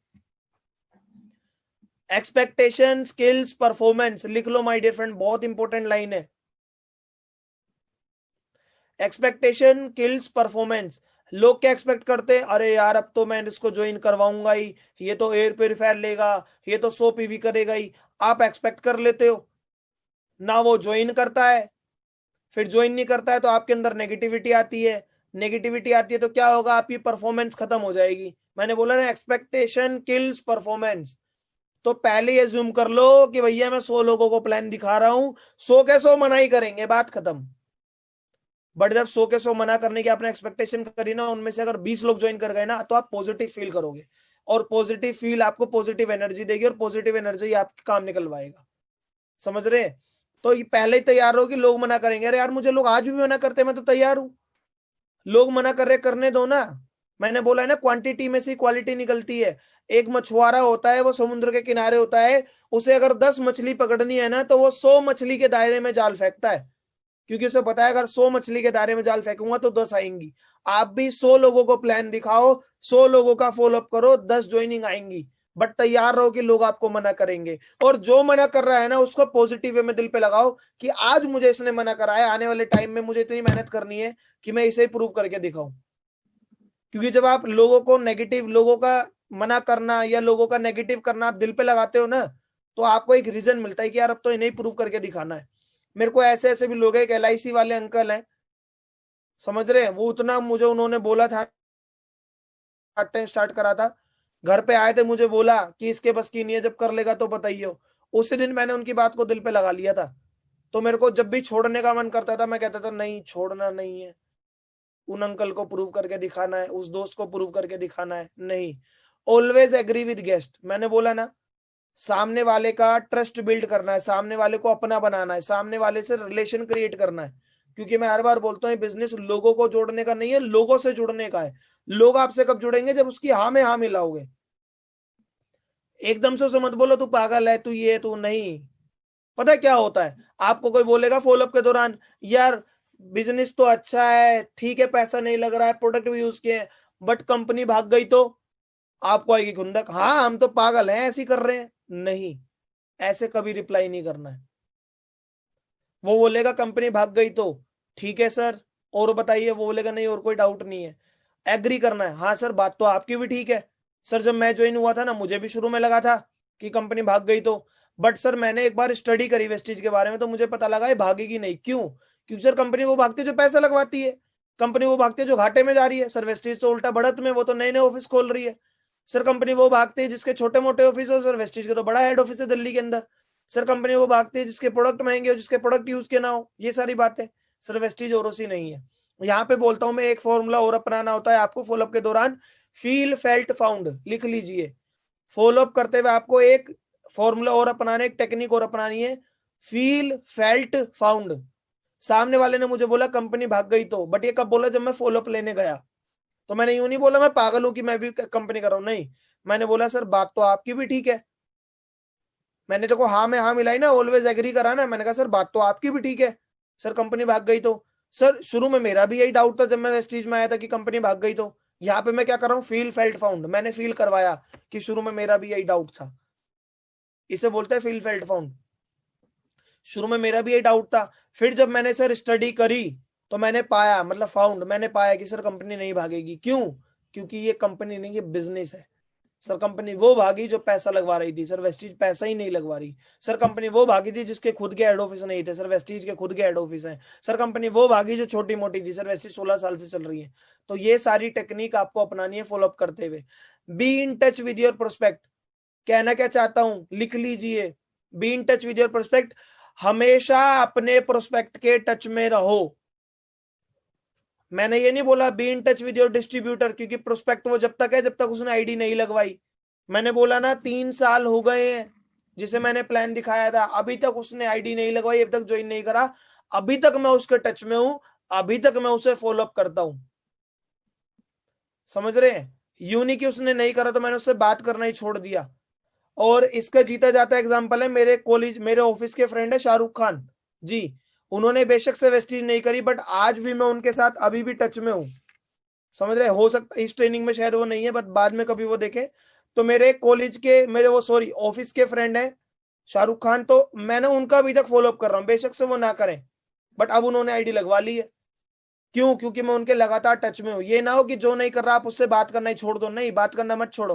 एक्सपेक्टेशन स्किल्स परफॉर्मेंस लिख लो माय डियर फ्रेंड, बहुत इंपॉर्टेंट लाइन है। Expectation kills performance. लोग क्या एक्सपेक्ट करते हैं, अरे यार अब तो मैं इसको ज्वाइन करवाऊंगा ही, ये तो एयर प्योरीफायर लेगा, ये तो 100 पीवी करेगा ही। आप एक्सपेक्ट कर लेते हो ना, वो ज्वाइन करता है, फिर ज्वाइन नहीं करता है तो आपके अंदर नेगेटिविटी आती है। नेगेटिविटी आती है तो क्या होगा, आपकी परफॉर्मेंस खत्म हो जाएगी। मैंने बोला ना, एक्सपेक्टेशन किल्स परफॉर्मेंस। तो पहले ये ज्यूम कर लो कि भैया मैं 100 लोगों को प्लान दिखा रहा हूं, 100 के 100 मना ही करेंगे, बात खत्म। बट जब 100 के 100 मना करने की आपने एक्सपेक्टेशन करी ना, उनमें से अगर 20 लोग ज्वाइन कर गए ना, तो आप पॉजिटिव फील करोगे, और पॉजिटिव फील आपको पॉजिटिव एनर्जी देगी, और पॉजिटिव एनर्जी आपके काम निकलवाएगा। समझ रहे? तो ये पहले ही तैयार हो कि लोग मना करेंगे, अरे यार मुझे लोग आज भी मना करते हैं, मैं तो तैयार हूं। लोग मना कर रहे, करने दो ना। मैंने बोला है ना, क्वांटिटी में से क्वालिटी निकलती है। एक मछुआरा होता है, वो समुद्र के किनारे होता है, उसे अगर 10 मछली पकड़नी है ना, तो वो 100 मछली के दायरे में जाल फेंकता है, क्योंकि उसे पता है अगर 100 मछली के दायरे में जाल फेंकूंगा तो 10 आएंगी। आप भी 100 लोगों को प्लान दिखाओ, 100 लोगों का फॉलोअप करो, 10 ज्वाइनिंग आएंगी। बट तैयार रहो कि लोग आपको मना करेंगे, और जो मना कर रहा है ना, उसको पॉजिटिव वे में दिल पे लगाओ कि आज मुझे इसने मना करा है, आने वाले टाइम में मुझे इतनी मेहनत करनी है कि मैं इसे प्रूव करके दिखाऊं। क्योंकि जब आप लोगों को नेगेटिव, लोगों का मना करना या लोगों का नेगेटिव करना आप दिल पे लगाते हो ना, तो आपको एक रीजन मिलता है कि यार अब तो इन्हें प्रूव करके दिखाना है। मेरे को ऐसे ऐसे भी लोग हैं, एक LIC वाले अंकल हैं, समझ रहे हैं, वो उतना मुझे उन्होंने बोला था, पार्ट टाइम स्टार्ट करा था, घर पे आए थे, मुझे बोला कि इसके बस की नहीं है, जब कर लेगा तो बताइए। उसी दिन मैंने उनकी बात को दिल पे लगा लिया था। तो मेरे को जब भी छोड़ने का मन करता था, मैं कहता था नहीं, छोड़ना नहीं है, उन अंकल को प्रूव करके दिखाना है, उस दोस्त को प्रूव करके दिखाना है। नहीं, ऑलवेज एग्री विद गेस्ट। मैंने बोला ना, सामने वाले का ट्रस्ट बिल्ड करना है, सामने वाले को अपना बनाना है, सामने वाले से रिलेशन क्रिएट करना है। क्योंकि मैं हर बार बोलता हूँ, बिजनेस लोगों को जोड़ने का नहीं है, लोगों से जुड़ने का है। लोग आपसे कब जुड़ेंगे, जब उसकी हाँ में हाँ मिलाओगे। एकदम से उसे मत बोलो तू पागल है, तू ये तू नहीं। पता है क्या होता है, आपको कोई बोलेगा फॉलोअप के दौरान, यार बिजनेस तो अच्छा है, ठीक है, पैसा नहीं लग रहा है, प्रोडक्ट भी यूज किए, बट कंपनी भाग गई तो आपको आएगी खुंदक, हाँ हम तो पागल हैं ऐसे कर रहे हैं। नहीं, ऐसे कभी रिप्लाई नहीं करना है। वो बोलेगा कंपनी भाग गई तो ठीक है सर, और बताइए, वो बोलेगा नहीं और कोई डाउट नहीं है। एग्री करना है, हाँ सर बात तो आपकी भी ठीक है। सर जब मैं ज्वाइन हुआ था ना, मुझे भी शुरू में लगा था कि कंपनी भाग गई तो, बट सर मैंने एक बार स्टडी करी वेस्टीज के बारे में, तो मुझे पता लगा ये भागेगी नहीं। क्यों? क्योंकि सर कंपनी वो भागती है जो पैसा लगवाती है, कंपनी वो भागती है जो घाटे में जा रही है। सर वेस्टीज तो उल्टा बढ़त में, वो तो नए नए ऑफिस खोल रही है। सर कंपनी वो भागती है जिसके छोटे मोटे ऑफिस हो, सर वेस्टीज के तो बड़ा हेड ऑफिस है दिल्ली के अंदर। सर कंपनी वो भागती है जिसके प्रोडक्ट महंगे हो, जिसके प्रोडक्ट यूज के ना हो। ये सारी बातें, सर वेस्टीज और उसी नहीं है। यहाँ पे बोलता हूं मैं, एक फॉर्मूला और अपनाना होता है आपको फॉलोअप के दौरान, फील फेल्ट फाउंड, लिख लीजिए। फॉलोअप करते हुए आपको एक फॉर्मूला और अपनाने, एक टेक्निक और अपनानी है, फील फेल्ट फाउंड। सामने वाले ने मुझे बोला कंपनी भाग गई तो, बट ये कब बोला, जब मैं फॉलोअप लेने गया। तो मैंने यूं नहीं बोला मैं पागल हूं कि मैं भी कंपनी कर रहा हूं, नहीं, मैंने बोला सर बात तो आपकी भी ठीक है। मैंने देखो हाँ में हाँ मिलाई ना, ऑलवेज एग्री करा ना, मैंने कहा सर बात तो आपकी भी ठीक है, सर कंपनी भाग गई तो। सर शुरू में मेरा भी यही डाउट था जब मैं वेस्टीज में आया था कि कंपनी भाग गई तो। यहाँ पे मैं क्या कर रहा हूँ, फील फेल्ट फाउंड, मैंने फील करवाया कि शुरू में मेरा भी यही डाउट था। इसे बोलते हैं फील फेल्ट फाउंड। शुरू में मेरा भी यही डाउट था, फिर जब मैंने सर स्टडी करी तो मैंने पाया, मतलब फाउंड, मैंने पाया कि सर कंपनी नहीं भागेगी। क्यों? क्योंकि ये कंपनी नहीं, ये बिजनेस है। सर कंपनी वो भागी जो पैसा लगवा रही थी, सर वेस्टीज पैसा ही नहीं लगवा रही। सर कंपनी वो भागी थी जिसके खुद के हेड ऑफिस नहीं थे, सर वेस्टीज के खुद के हेड ऑफिस हैं। सर कंपनी वो भागी जो छोटी मोटी थी, सर वेस्टीज 16 साल से चल रही है। तो ये सारी टेक्निक आपको अपनानी है फॉलोअप करते हुए। Be in touch with your prospect. कहना क्या चाहता हूं, लिख लीजिए, be in touch with your prospect. हमेशा अपने प्रोस्पेक्ट के टच में रहो। मैंने ये नहीं बोला be in touch with your distributor, क्योंकि प्रोस्पेक्ट वो जब तक है जब तक उसने आईडी नहीं लगवाई। मैंने बोला ना 3 साल हो गए हैं जिसे मैंने प्लान दिखाया था, अभी तक उसने आईडी नहीं लगवाई, अभी तक ज्वाइन नहीं करा, अभी तक मैं उसके टच में हूं, अभी तक मैं उसे फॉलोअप करता हूं। समझ रहे हैं? यूं नहीं कि उसने नहीं करा तो मैंने उससे बात करना ही छोड़ दिया। और इसका जीता जाता एग्जांपल है, मेरे कॉलेज, मेरे ऑफिस के फ्रेंड है शाहरुख खान जी। उन्होंने बेशक से वेस्टीज नहीं करी, बट आज भी मैं उनके साथ अभी भी टच में हूं। समझ रहे? हो सकता इस ट्रेनिंग में शायद वो नहीं है, बट बाद में कभी वो देखे। तो मेरे कॉलेज के, मेरे वो सॉरी ऑफिस के फ्रेंड है शाहरुख खान, तो मैंने उनका अभी तक फॉलोअप कर रहा हूँ, बेशक से वो ना करें, बट अब उन्होंने आईडी लगवा ली है। क्यों? क्योंकि मैं उनके लगातार टच में हूं। ये ना हो कि जो नहीं कर रहा आप उससे बात करना ही छोड़ दो, नहीं, बात करना मत छोड़ो।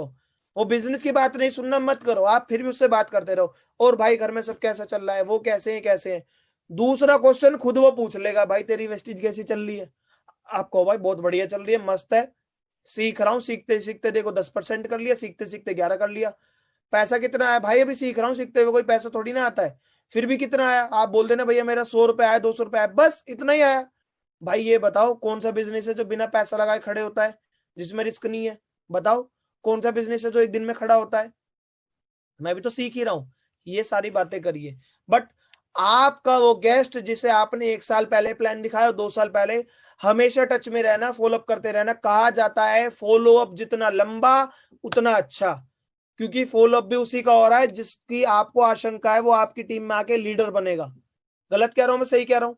वो बिजनेस की बात नहीं सुनना मत करो, आप फिर भी उससे बात करते रहो। और भाई घर में सब कैसा चल रहा है, वो कैसे है, कैसे है। दूसरा क्वेश्चन खुद वो पूछ लेगा, भाई तेरी वेस्टेज कैसी चल रही है। आप कहो भाई बहुत बढ़िया चल रही है, मस्त है, सीख रहा हूँ, सीखते सीखते देखो 10% कर लिया, सीखते सीखते 11 कर लिया। पैसा कितना आया भाई? अभी सीख रहा हूँ, सीखते हुए कोई पैसा थोड़ी ना आता है। फिर भी कितना आया? आप बोल देना भैया मेरा 100 रुपए आया, 200 रुपए आया, बस इतना ही आया। भाई ये बताओ कौन सा बिजनेस है जो बिना पैसा लगाए खड़े होता है, जिसमें रिस्क नहीं है? बताओ कौन सा बिजनेस है जो एक दिन में खड़ा होता है? मैं भी तो सीख ही रहा हूं। ये सारी बातें करिए। बट आपका वो गेस्ट जिसे आपने 1 साल पहले प्लान दिखाया, 2 साल पहले, हमेशा टच में रहना, फॉलोअप करते रहना। कहा जाता है फॉलोअप जितना लंबा उतना अच्छा, क्योंकि फॉलोअप भी उसी का हो रहा है जिसकी आपको आशंका है वो आपकी टीम में आके लीडर बनेगा। गलत कह रहा हूं मैं, सही कह रहा हूं?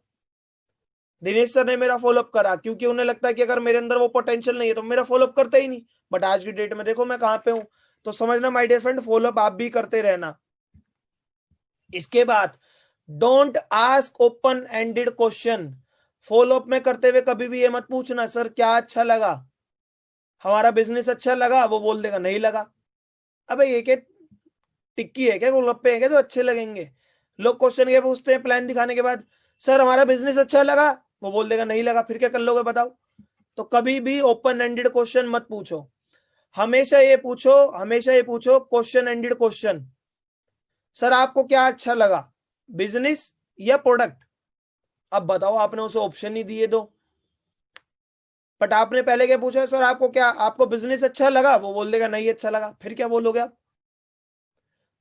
दिनेश सर ने मेरा फॉलोअप करा क्योंकि उन्हें लगता है कि अगर मेरे अंदर वो पोटेंशियल नहीं है तो मेरा फॉलोअप करते ही नहीं। बट आज की डेट में देखो मैं कहां पे हूं। तो समझना माय डियर फ्रेंड, फॉलोअप आप भी करते रहना। इसके बाद don't ask open ended question. Follow up में करते हुए कभी भी ये मत पूछना सर क्या अच्छा लगा, हमारा बिजनेस अच्छा लगा, वो बोल देगा नहीं लगा। अबे ये क्या टिक्की है क्या, गोलगप्पे है क्या जो अच्छे लगेंगे? लोग क्वेश्चन ये पूछते हैं प्लान दिखाने के बाद, सर हमारा बिजनेस अच्छा लगा, वो बोल देगा नहीं लगा, फिर क्या कर लोगे बताओ? तो कभी भी ओपन एंडेड क्वेश्चन मत पूछो। हमेशा ये पूछो क्वेश्चन एंडेड क्वेश्चन। सर आपको क्या अच्छा लगा, बिजनेस या प्रोडक्ट? अब बताओ, आपने उसे ऑप्शन ही दिए दो। बट आपने पहले क्या पूछा, सर आपको बिजनेस अच्छा लगा, वो बोल देगा नहीं अच्छा लगा, फिर क्या बोलोगे आप?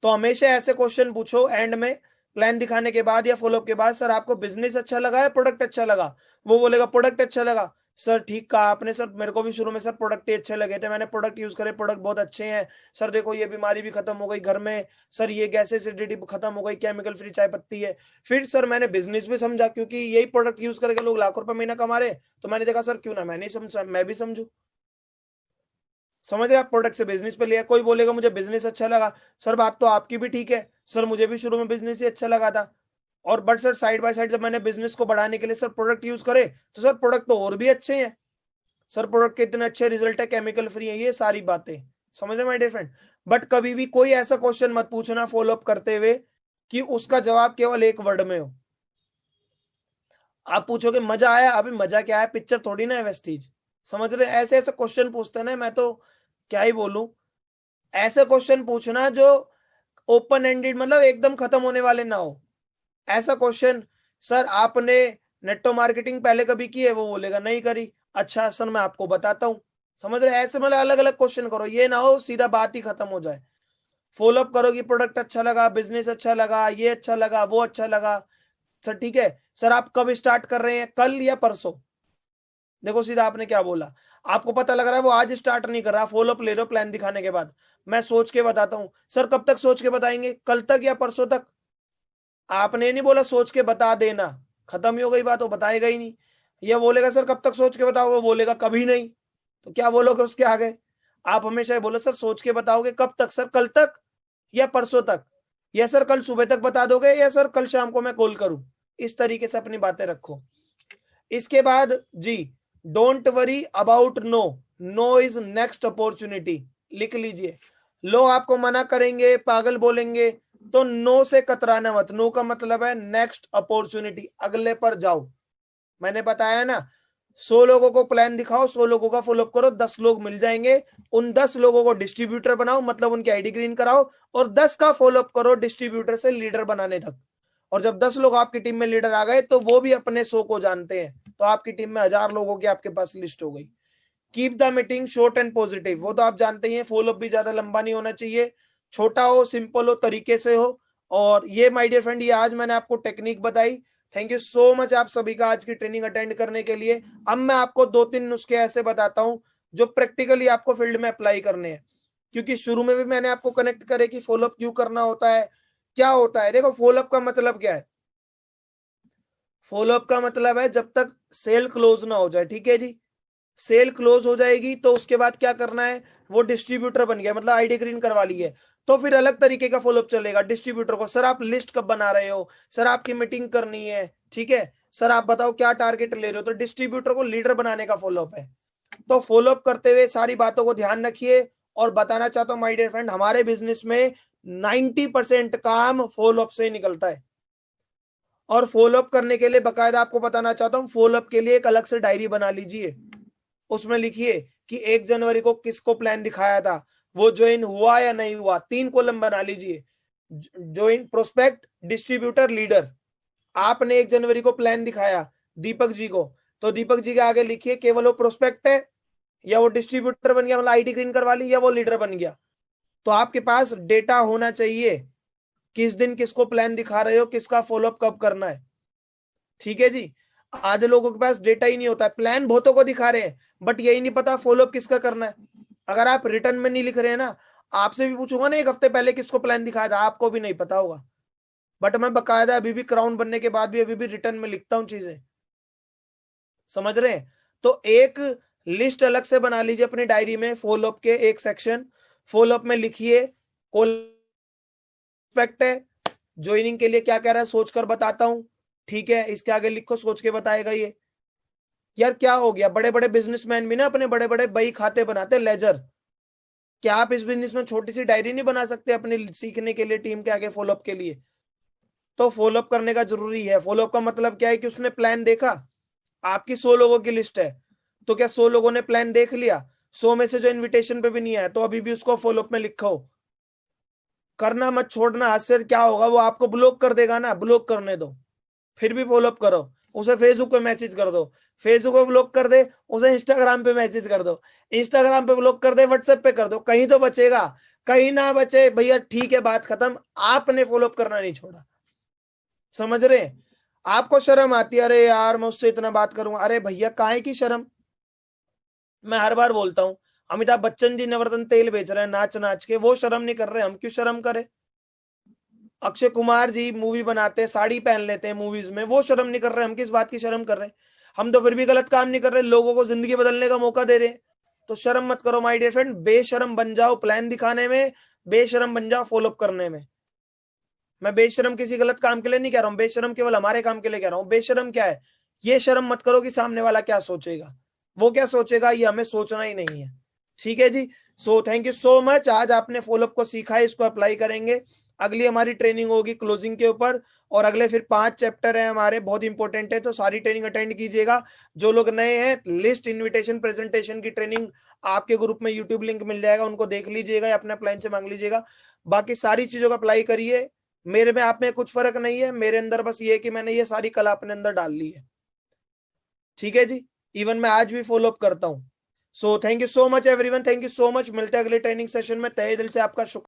तो हमेशा ऐसे क्वेश्चन पूछो एंड में, प्लान दिखाने के बाद या फॉलोअप के बाद, सर आपको बिजनेस अच्छा लगा या प्रोडक्ट अच्छा लगा? वो बोलेगा प्रोडक्ट अच्छा लगा। सर ठीक कहा आपने सर, मेरे को भी शुरू में सर प्रोडक्ट ही अच्छे लगे थे, मैंने प्रोडक्ट यूज करे, प्रोडक्ट बहुत अच्छे हैं सर, देखो ये बीमारी भी खत्म हो गई घर में, सर ये गैस एसिडिटी खत्म हो गई, केमिकल फ्री चाय पत्ती है। फिर सर मैंने बिजनेस भी समझा, क्योंकि यही प्रोडक्ट यूज करके लोग लाखों रुपए महीना कमा रहे, तो मैंने देखा सर क्यों ना मैं नहीं समझ, मैं भी समझू। समझ रहे आप? प्रोडक्ट से बिजनेस पे लिया। कोई बोलेगा मुझे बिजनेस अच्छा लगा, सर बात तो आपकी भी ठीक है सर, मुझे भी शुरू में बिजनेस ही अच्छा लगा था, और but sir side by side जब मैंने बिजनेस को बढ़ाने के लिए सर प्रोडक्ट यूज करे तो सर प्रोडक्ट तो और भी अच्छे हैं, सर प्रोडक्ट के इतने अच्छे रिजल्ट है, केमिकल फ्री है, ये सारी बातें। समझ रहे माय डियर फ्रेंड? बट कभी भी कोई ऐसा क्वेश्चन मत पूछना फॉलोअप करते हुए कि उसका जवाब केवल एक वर्ड में हो। आप पूछोगे मजा आया, अभी मजा क्या है, पिक्चर थोड़ी ना है वेस्टीज। समझ रहे? ऐसे ऐसे क्वेश्चन पूछते हैं ना, मैं तो क्या ही बोलूं। ऐसे क्वेश्चन पूछना जो ओपन एंडेड, मतलब एकदम खत्म होने वाले ना हो। ऐसा क्वेश्चन, सर आपने नेटो मार्केटिंग पहले कभी की है, वो बोलेगा नहीं करी, अच्छा सर मैं आपको बताता हूं। समझ रहे? ऐसे मतलब अलग अलग क्वेश्चन करो, ये ना हो सीधा बात ही खत्म हो जाए। फॉलोअप करो कि प्रोडक्ट अच्छा लगा, बिजनेस अच्छा लगा, ये अच्छा लगा, वो अच्छा लगा। सर ठीक है, सर आप कब स्टार्ट कर रहे हैं, कल या परसों? देखो सीधा आपने क्या बोला, आपको पता लग रहा है वो आज स्टार्ट नहीं कर रहा, फॉलोअप ले रहे हो प्लान दिखाने के बाद, मैं सोच के बताता हूं। सर कब तक सोच के बताएंगे, कल तक या परसों तक? आपने नहीं बोला सोच के बता देना, खत्म ही हो गई बात, वो बताएगा ही नहीं। ये बोलेगा सर कब तक सोच के बताओ, वो बोलेगा कभी नहीं। तो क्या बोलोगे उसके आगे? आप हमेशा ये बोलो सर सोच के बताओगे, कब तक सर, कल तक या परसों तक, या सर कल सुबह तक बता दोगे, या सर कल शाम को मैं कॉल करूं। इस तरीके से अपनी बातें रखो। इसके बाद जी, don't worry about no, no is next opportunity. लिख लीजिए, लोग आपको मना करेंगे, पागल बोलेंगे, तो नो से कतराना मत। नो का मतलब है नेक्स्ट अपॉर्चुनिटी, अगले पर जाओ। मैंने बताया ना, 100 लोगों को प्लान दिखाओ, 100 लोगों का फॉलोअप करो, 10 लोग मिल जाएंगे। उन 10 लोगों को डिस्ट्रीब्यूटर बनाओ, मतलब उनकी आईडी ग्रीन कराओ, और 10 का फॉलोअप करो डिस्ट्रीब्यूटर से लीडर बनाने तक। और जब 10 लोग आपकी टीम में लीडर आ गए तो वो भी अपने 100 को जानते हैं, तो आपकी टीम में 1000 लोगों की आपके पास लिस्ट हो गई। Keep the meeting short and positive, वो तो आप जानते ही हैं, फॉलोअप भी ज्यादा लंबा नहीं होना चाहिए, छोटा हो, सिंपल हो, तरीके से हो। और ये माय डियर फ्रेंड, ये आज मैंने आपको टेक्निक बताई। थैंक यू सो मच आप सभी का आज की ट्रेनिंग अटेंड करने के लिए। अब मैं आपको 2-3 नुस्खे ऐसे बताता हूं जो प्रैक्टिकली आपको फील्ड में अप्लाई करने हैं, क्योंकि शुरू में भी मैंने आपको कनेक्ट करे कि फॉलोअप क्यों करना होता है, क्या होता है। देखो फॉलोअप का मतलब क्या है, फॉलोअप का मतलब है जब तक सेल क्लोज ना हो जाए, ठीक है जी। सेल क्लोज हो जाएगी तो उसके बाद क्या करना है, वो डिस्ट्रीब्यूटर बन गया, मतलब आईडी ग्रीन करवा ली है, तो फिर अलग तरीके का फॉलोअप चलेगा डिस्ट्रीब्यूटर को। सर आप लिस्ट कब बना रहे हो, सर आपकी मीटिंग करनी है, ठीक है, सर आप बताओ क्या टारगेट ले रहे हो, तो डिस्ट्रीब्यूटर को लीडर बनाने का फॉलोअप है। तो फॉलोअप करते हुए सारी बातों को ध्यान रखिए, और बताना चाहता हूं माय डियर फ्रेंड, हमारे बिजनेस में 90% काम फॉलोअप से निकलता है। और फॉलोअप करने के लिए बकायदा आपको बताना चाहता हूं, फॉलोअप के लिए एक अलग से डायरी बना लीजिए। उसमें लिखिए कि 1 जनवरी को किसको प्लान दिखाया था, वो ज्वाइन हुआ या नहीं हुआ, 3 कॉलम बना लीजिए। Join, prospect, distributor, leader. आपने 1 जनवरी को प्लान दिखाया दीपक जी को, तो दीपक जी के आगे लिखिए केवल वो प्रोस्पेक्ट है, या वो डिस्ट्रीब्यूटर बन गया, मतलब आईडी ग्रीन करवा ली, या वो लीडर बन गया। तो आपके पास डेटा होना चाहिए, किस दिन किसको प्लान दिखा रहे हो, किसका फॉलोअप कब करना है। ठीक है जी। आधे लोगों के पास डेटा ही नहीं होता है, प्लान बहुतों को दिखा रहे हैं बट यही नहीं पता फॉलोअप किसका करना है। अगर आप रिटर्न में नहीं लिख रहे हैं ना, आपसे भी पूछूंगा ना 1 हफ्ते पहले किसको प्लान दिखाया था, आपको भी नहीं पता होगा। बट मैं बकायदा अभी भी क्राउन बनने के बाद भी अभी भी रिटर्न में लिखता हूं चीजें, समझ रहे हैं। तो एक लिस्ट अलग से बना लीजिए अपनी डायरी में, फॉलोअप के एक सेक्शन, फॉलोअप में लिखिए कॉन्स्पेक्ट है, ज्वाइनिंग के लिए क्या कह रहा है सोचकर बताता हूं, ठीक है, इसके आगे लिखो सोच के बताएगा ये। यार क्या हो गया, बड़े बड़े बिजनेसमैन भी ना अपने बड़े बड़े बही खाते बनाते, लेजर। क्या आप इस बिजनेस में छोटी सी डायरी नहीं बना सकते अपने सीखने के लिए, टीम के आगे फॉलोअप के लिए? तो फॉलोअप करने का जरूरी है। फॉलोअप का मतलब क्या है कि उसने प्लान देखा, आपकी 100 लोगों की लिस्ट है, तो क्या 100 लोगों ने प्लान देख लिया? 100 में से जो इनविटेशन पे भी नहीं आया तो अभी भी उसको फॉलोअप में लिखो। करना मत छोड़ना, आज से क्या होगा, वो आपको ब्लॉक कर देगा ना, ब्लॉक करने दो, फिर भी फॉलोअप करो। उसे फेसबुक पे मैसेज कर दो, फेसबुक पे ब्लॉक कर दे, उसे इंस्टाग्राम पे मैसेज कर दो, इंस्टाग्राम पे ब्लॉक कर दे, व्हाट्सएप पे कर दो, कहीं तो बचेगा। कहीं ना बचे भैया, ठीक है, बात खत्म। आपने फॉलोअप करना नहीं छोड़ा, समझ रहे हैं। आपको शर्म आती है, अरे यार मैं उससे इतना बात करूंगा, अरे भैया काहे की शर्म। मैं हर बार बोलता हूं, अमिताभ बच्चन जी नवरत्न तेल बेच रहे हैं नाच नाच के, वो शर्म नहीं कर रहे, हम क्यों शर्म करें? अक्षय कुमार जी मूवी बनाते हैं, साड़ी पहन लेते हैं मूवीज में, वो शर्म नहीं कर रहे, हम किस बात की शर्म कर रहे हैं? हम तो फिर भी गलत काम नहीं कर रहे, लोगों को जिंदगी बदलने का मौका दे रहे हैं। तो शर्म मत करो माय डियर फ्रेंड, बेशरम बन जाओ प्लान दिखाने में, बेशरम बन जाओ फॉलोअप करने में। मैं बेशरम किसी गलत काम के लिए नहीं कह रहा हूं, बेशरम केवल हमारे काम के लिए कह रहा हूं। बेशरम क्या है, ये शर्म मत करो कि सामने वाला क्या सोचेगा, वो क्या सोचेगा ये हमें सोचना ही नहीं है। ठीक है जी। So thank you so much, आज आपने फॉलोअप को सीखा है, इसको अप्लाई करेंगे। अगली हमारी ट्रेनिंग होगी क्लोजिंग के ऊपर, और अगले फिर 5 चैप्टर है हमारे, बहुत इंपॉर्टेंट है, तो सारी ट्रेनिंग अटेंड कीजिएगा। जो लोग नए हैं, लिस्ट इनविटेशन प्रेजेंटेशन की ट्रेनिंग आपके ग्रुप में यूट्यूब लिंक मिल जाएगा, उनको देख लीजिएगा या अपने प्लान से मांग लीजिएगा। बाकी सारी चीजों का अप्लाई करिए, मेरे में आप में कुछ फर्क नहीं है, मेरे अंदर बस ये कि मैंने ये सारी कला अपने अंदर डाल ली है। ठीक है जी। इवन मैं आज भी फॉलो अप करता हूं। सो thank you so much everyone, thank you so much, मिलते हैं अगले ट्रेनिंग सेशन में, तहे दिल से आपका शुक्रिया।